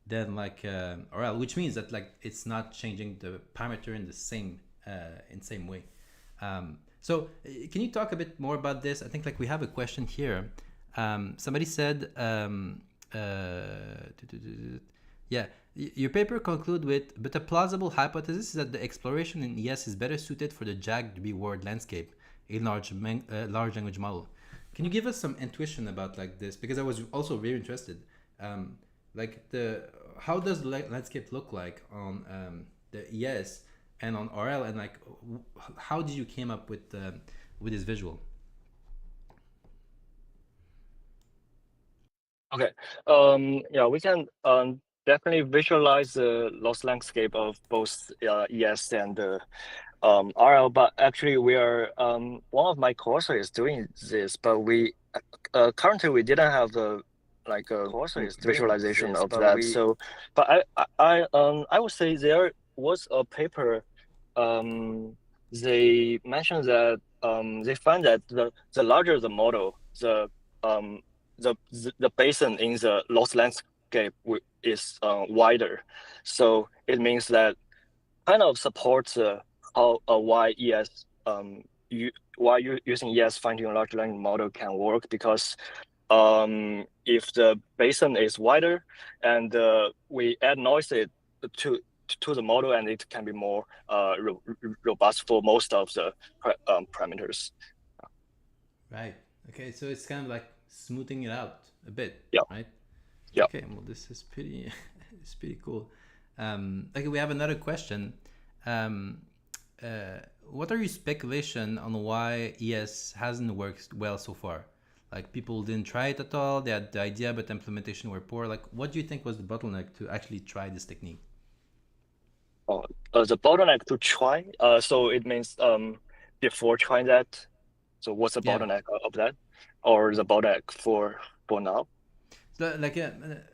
than like RL, which means that like it's not changing the parameter in the same way. So can you talk a bit more about this? I think like we have a question here. Somebody said, yeah, your paper conclude with, but a plausible hypothesis is that the exploration in ES is better suited for the Jagged reward landscape, a large language model. Can you give us some intuition about like this? Because I was also very interested. Like how does the landscape look like on the ES and on RL, and like how did you came up with this visual? Okay. Yeah, we can definitely visualize the loss landscape of both ES and RL. But actually, we are one of my courses is doing this, but we currently we didn't have the like a visualization of that. So, but I would say there was a paper. They mentioned that they find that the larger the model, the basin in the loss landscape is wider. So it means that kind of supports why ES why using ES fine-tuning large language model can work, because if the basin is wider and we add noise to the model, and it can be more robust for most of the parameters. Right. Okay. So it's kind of like smoothing it out a bit. Yeah. Right. Yeah. Okay. Well, this is pretty. It's pretty cool. Okay. We have another question. What are your speculation on why ES hasn't worked well so far? Like people didn't try it at all. They had the idea, but the implementation were poor. Like, what do you think was the bottleneck to actually try this technique? The bottleneck to try. So it means before trying that. So what's the bottleneck of that, or the bottleneck for now? So,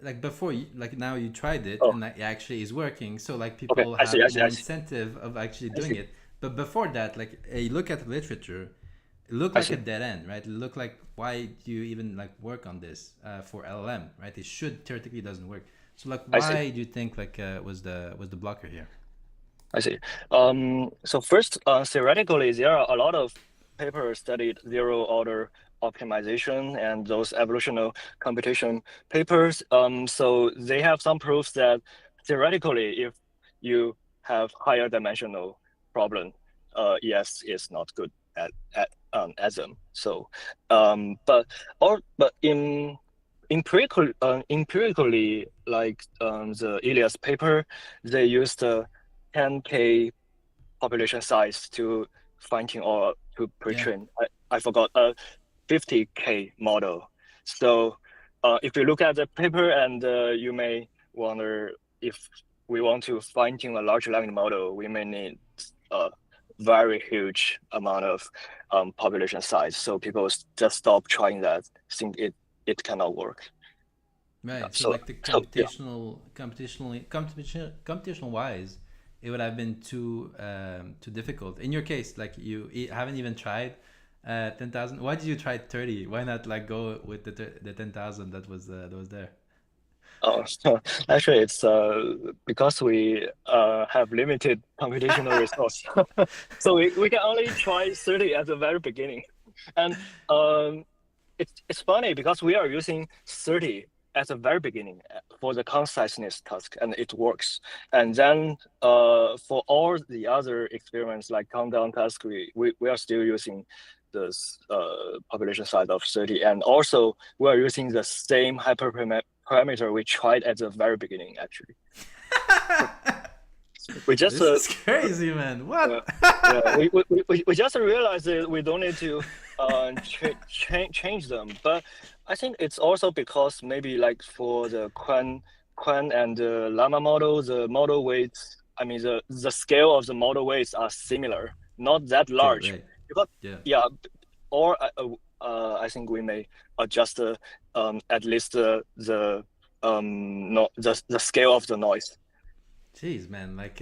like before, like now you tried it and it actually is working. So like people have more incentive of actually doing it. But before that, like you look at the literature, it looked like a dead end, right? It looked like, why do you even like work on this for LLM, right? It should theoretically doesn't work. So like, why do you think like was the blocker here? I see. So first, theoretically, there are a lot of papers studied zero order optimization and those evolutionary computation papers. So they have some proofs that theoretically, if you have higher dimensional problem, ES is not good at them. So, but empirically, like the Elias paper, they used 10K population size to fine-tune or to pre-train. I forgot 50K model. So if you look at the paper, and you may wonder, if we want to fine-tune a large language model, we may need very huge amount of population size. So people just stop trying that, think it cannot work. Yeah. Right. So like the Yeah. computational wise, it would have been too difficult. In your case, like you haven't even tried 10,000. Why did you try 30? Why not like go with the 10,000 that was there? Oh, so actually, it's because we have limited computational resource, so we can only try 30 at the very beginning, and um, it's funny because we are using 30 at the very beginning for the conciseness task, and it works. And then for all the other experiments like countdown task, we are still using this population size of 30, and also we are using the same hyperparameter we tried at the very beginning. Actually, we just This is crazy, man. uh, What? yeah, we just realized that we don't need to change them. But I think it's also because maybe like for the Quan and the Llama model, the model weights, I mean the scale of the model weights are similar, not that Okay, large. right. Because Yeah. yeah, or I think we may adjust at least the no the scale of the noise. Jeez, man. Like,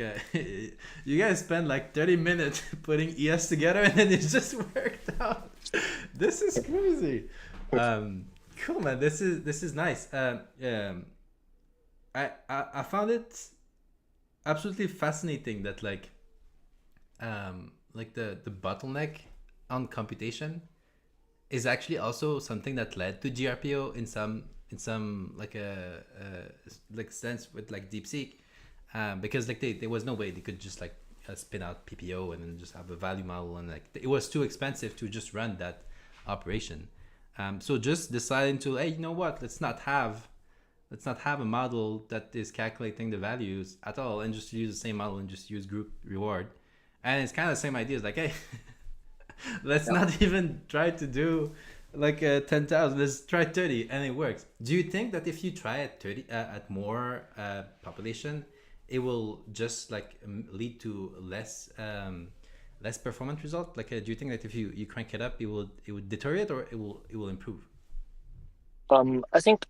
you guys spend like 30 minutes putting ES together and then it just worked out. This is crazy. Cool, man. This is nice. I found it absolutely fascinating that like the bottleneck on computation is actually also something that led to GRPO in some like sense with like DeepSeek, because like there was no way they could just like spin out PPO and then just have a value model, and like it was too expensive to just run that operation. So just deciding to, hey, you know what, let's not have a model that is calculating the values at all and just use the same model and just use group reward. And it's kind of the same idea. It's like, hey, let's Yeah. not even try to do like 10,000. Let's try 30 and it works. Do you think that if you try at 30, at more population, it will just like lead to less performance result? Like, do you think that if you crank it up, it would deteriorate or it will improve? I think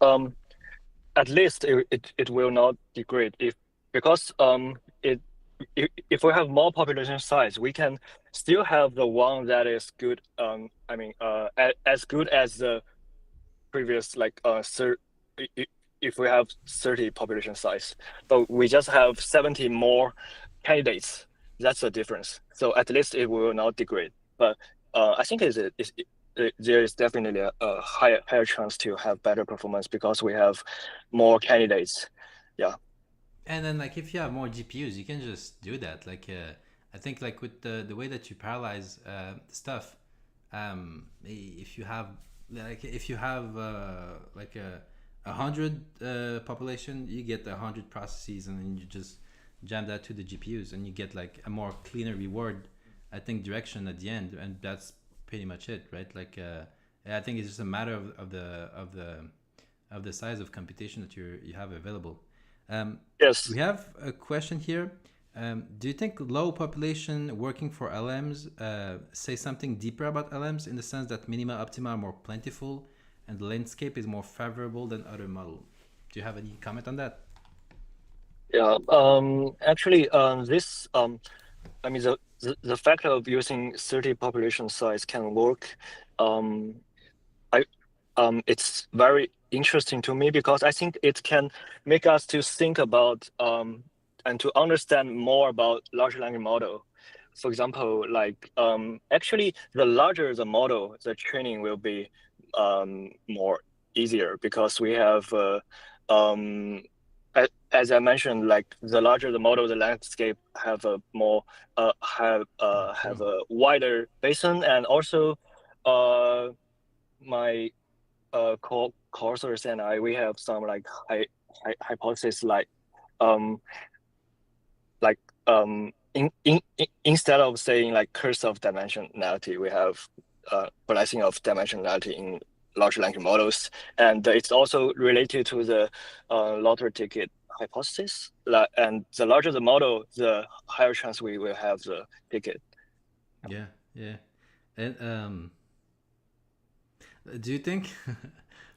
at least it will not degrade if because if we have more population size, we can still have the one that is good. I mean, as good as the previous like if we have 30 population size, but we just have 70 more candidates. That's the difference. So at least it will not degrade. But I think there is definitely a higher chance to have better performance because we have more candidates. Yeah. And then like if you have more GPUs, you can just do that. Like I think like with the way that you parallelize stuff, if you have like a hundred population, you get 100 processes, and then you just jam that to the GPUs, and you get like a more cleaner reward, I think, direction at the end, and that's pretty much it, right? Like I think it's just a matter of the size of computation that you have available. Yes. We have a question here. Do you think low population working for LMs say something deeper about LMs in the sense that minima optima are more plentiful and the landscape is more favorable than other models? Do you have any comment on that? Yeah. Actually, this I mean the fact of using 30 population size can work. Um, I it's very interesting to me because I think it can make us to think about and to understand more about large language model. For example, like actually the larger the model, the training will be more easier because we have um, as I mentioned, like the larger the model, the landscape have a more have True. a wider basin, and also uh my co-authors and I, we have some like hypothesis um like instead of saying like curse of dimensionality, we have blessing of dimensionality in large language models, and it's also related to the lottery ticket hypothesis. And the larger the model, the higher chance we will have the ticket. Yeah, yeah. And do you think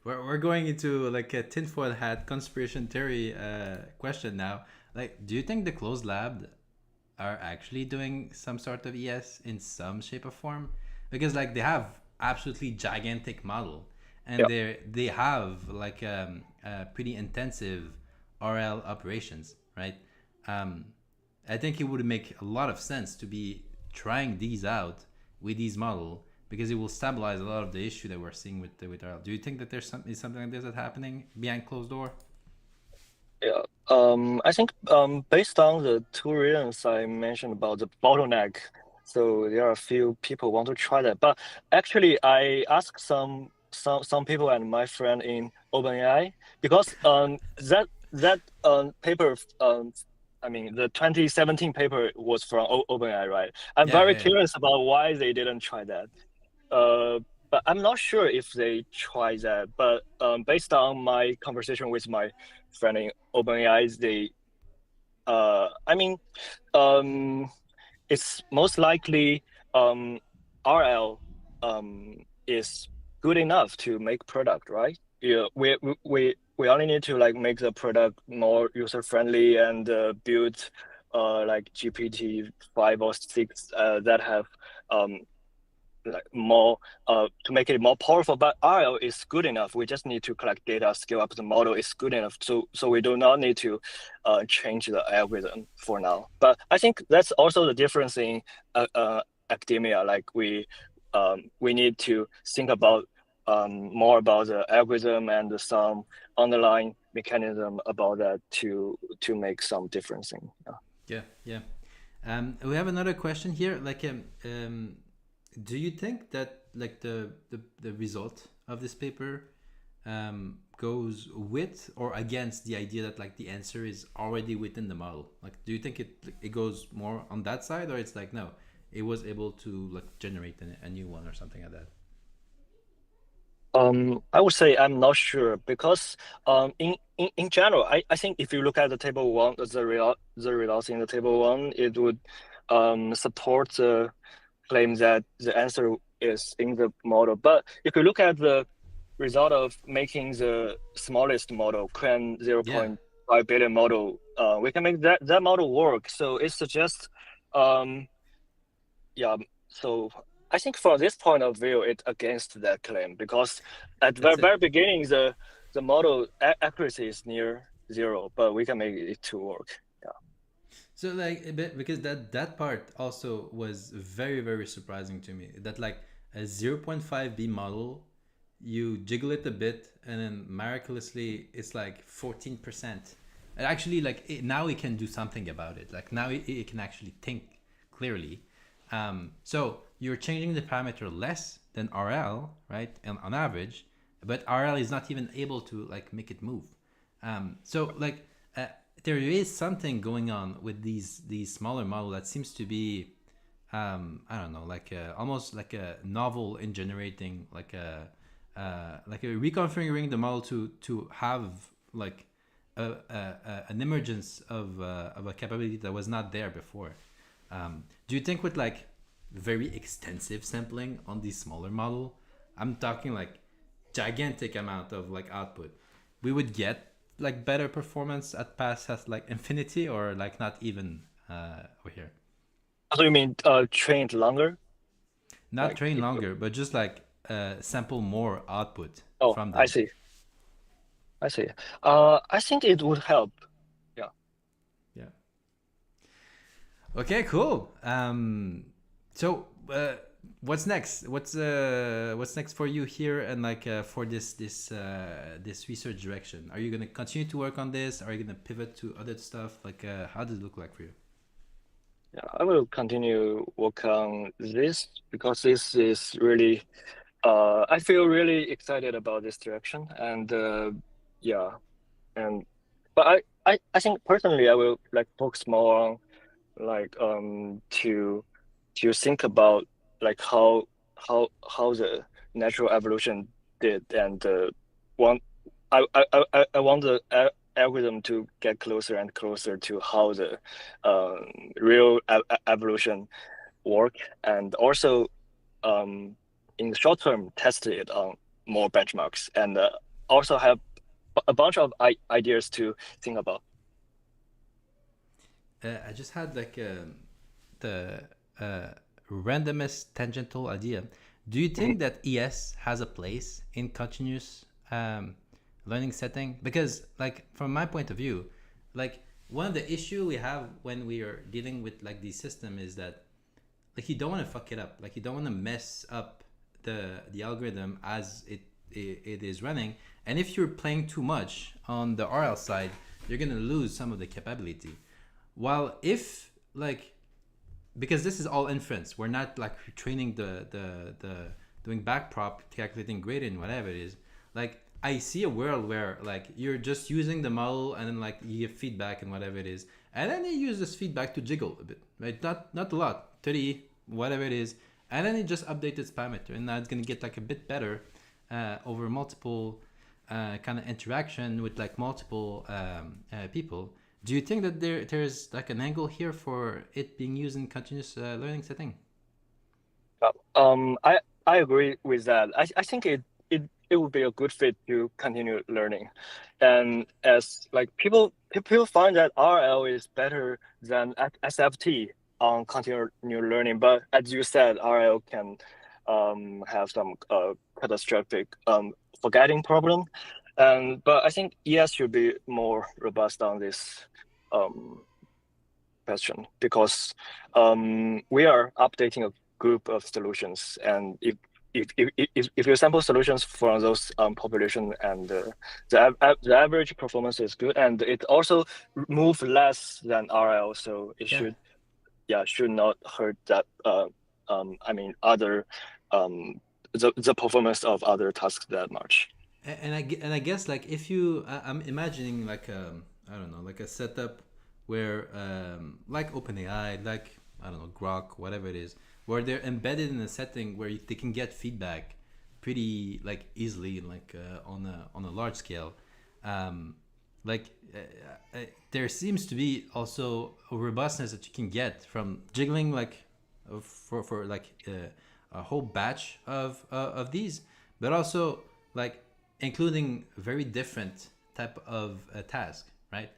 we're going into like a tinfoil hat conspiracy theory question now? Like, do you think the closed lab are actually doing some sort of ES in some shape or form? Because like they have absolutely gigantic model, and Yeah. they have like pretty intensive RL operations, right? Um, I think it would make a lot of sense to be trying these out with these model because it will stabilize a lot of the issue that we're seeing with RL. Do you think that there's something like this that's happening behind closed door? Yeah. I think based on the two reasons I mentioned about the bottleneck, so there are a few people want to try that. But actually, I asked some people and my friend in OpenAI because that paper I mean the 2017 paper was from OpenAI, right? I'm Yeah, very yeah, yeah. curious about why they didn't try that. Uh, but I'm not sure if they try that. But based on my conversation with my friend in OpenAI, I mean, um, it's most likely RL is good enough to make product, right? Yeah, we only need to like make the product more user friendly and build like GPT 5 or 6 that have um like more to make it more powerful. But RL is good enough. We just need to collect data, scale up the model. It's good enough. So we do not need to change the algorithm for now. But I think that's also the difference in academia. Like we need to think about more about the algorithm and some underlying mechanism about that to make some difference in. Yeah, yeah. We have another question here. Like, do you think that like the result of this paper goes with or against the idea that like the answer is already within the model? Like, do you think it goes more on that side, or it's like no, it was able to like generate a new one or something like that? I would say I'm not sure because in general, I think if you look at the table one, the results in the table one, it would support the claim that the answer is in the model. But if you look at the result of making the smallest model, Quen Yeah, 0.5 billion model, we can make that model work. So it suggests um, yeah, so I think from this point of view, it's against that claim because at the that's very it. beginning, the model accuracy is near zero, but we can make it to work. Yeah. So like a bit because that part also was very surprising to me. That like a 0.5 B model, you jiggle it a bit and then miraculously it's like 14%. And actually like now it can do something about it. Like now it can actually think clearly. So you're changing the parameter less than RL, right? And on average, but RL is not even able to like make it move. So like there is something going on with these smaller models that seems to be I don't know, like almost like a novel in generating like a reconfiguring the model to have like an emergence of a capability that was not there before. Do you think with like very extensive sampling on these smaller model, I'm talking like gigantic amount of like output, we would get like better performance at pass as like infinity or like not even over here? So you mean trained longer? Not Like train if, longer, but just like sample more output oh, from I them. see. I see. I think it would help. Yeah. Yeah. Okay, cool. So what's next? What's next for you here and like for this research direction? Are you gonna continue to work on this? Are you gonna pivot to other stuff? Like how does it look like for you? Yeah, I will continue work on this because this is really I feel really excited about this direction and yeah and but I think personally I will like focus more on like to think about like how the natural evolution did and want I want the algorithm to get closer and closer to how the real evolution work, and also in the short term test it on more benchmarks, and also have a bunch of ideas to think about. I just had like the randomest tangential idea. Do you think that ES has a place in continuous learning setting? Because like from my point of view, like one of the issue we have when we are dealing with like the system is that like you don't want to fuck it up. Like you don't want to mess up the algorithm as it is running. And if you're playing too much on the RL side, you're gonna lose some of the capability. While if like, because this is all inference, we're not like training the doing backprop, calculating gradient, whatever it is. Like I see a world where like you're just using the model and then like you give feedback and whatever it is, and then you use this feedback to jiggle a bit, right? Not a lot, 30, whatever it is, and then it just updates its parameter, and now it's gonna get like a bit better over multiple kind of interaction with like multiple people. Do you think that there's like an angle here for it being used in continuous learning setting? I agree with that. I think it would be a good fit to continue learning, and as like people find that RL is better than SFT on continual learning, but as you said, RL can have some catastrophic forgetting problem, and but I think ES should be more robust on this question, because we are updating a group of solutions, and if you sample solutions from those population, and the average performance is good, and it also move less than RL, so it should not hurt that I mean other the performance of other tasks that much. And I guess like if you I'm imagining like I don't know, like a setup where like OpenAI, like I don't know, Grok, whatever it is, where they're embedded in a setting where they can get feedback pretty like easily, like on a large scale. Like there seems to be also a robustness that you can get from jiggling like for like a whole batch of these, but also like including very different type of task, right?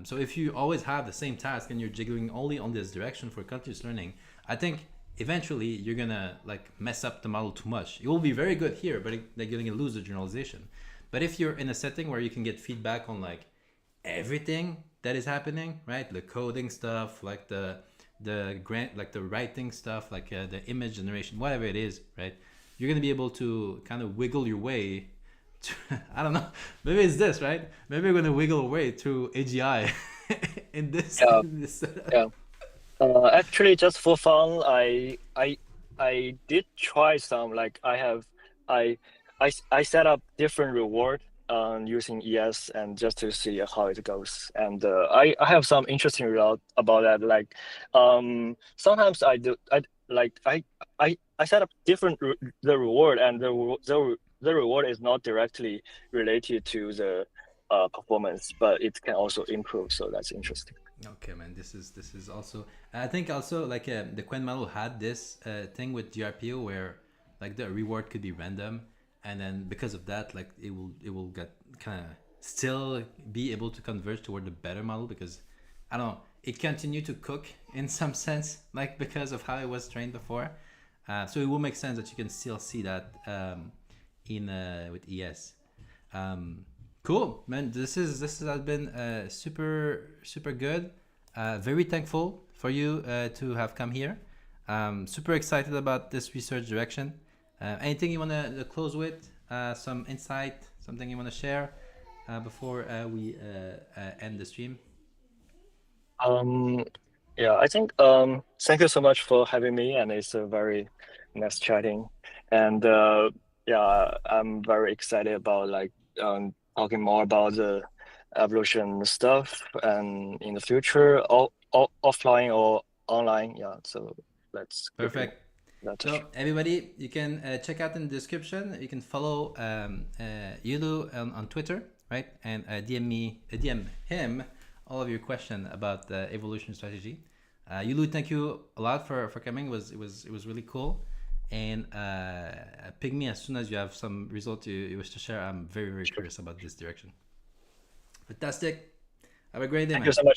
So if you always have the same task and you're jiggling only on this direction for continuous learning, I think eventually you're gonna like mess up the model too much. It will be very good here, but like you're gonna lose the generalization. But if you're in a setting where you can get feedback on like everything that is happening, right? The coding stuff, like the grant, like the writing stuff, like the image generation, whatever it is, right? You're gonna be able to kind of wiggle your way. I don't know. Maybe it's this, right? Maybe we're gonna wiggle away through AGI in this. Yeah, In this yeah. Actually, just for fun, I did try some. Like I I set up different reward using ES, and just to see how it goes. And I have some interesting result about that. Like sometimes I set up different the reward, and the reward is not directly related to the performance, but it can also improve. So that's interesting. Okay, man. This is also. I think also like the Quen model had this thing with GRPO where like the reward could be random, and then because of that, like it will get kind of still be able to converge toward the better model because I don't know, it continued to cook in some sense, like because of how it was trained before. So it will make sense that you can still see that in with ES. Cool, man. This has been super good. Very thankful for you to have come here. Super excited about this research direction. Anything you want to close with? Some insight, something you want to share before we end the stream? Um, yeah, I think thank you so much for having me, and it's a very nice chatting. And yeah, I'm very excited about like talking more about the evolution stuff, and in the future, offline or online. Yeah, so let's keep in Perfect. touch. So everybody, you can check out in the description. You can follow Yulu on Twitter, right? And DM him all of your question about the evolution strategy. Yulu, thank you a lot for coming. It was really cool. And ping me as soon as you have some result you wish to share. I'm very Sure. curious about this direction. Fantastic. Have a great day, Thank you man. so much.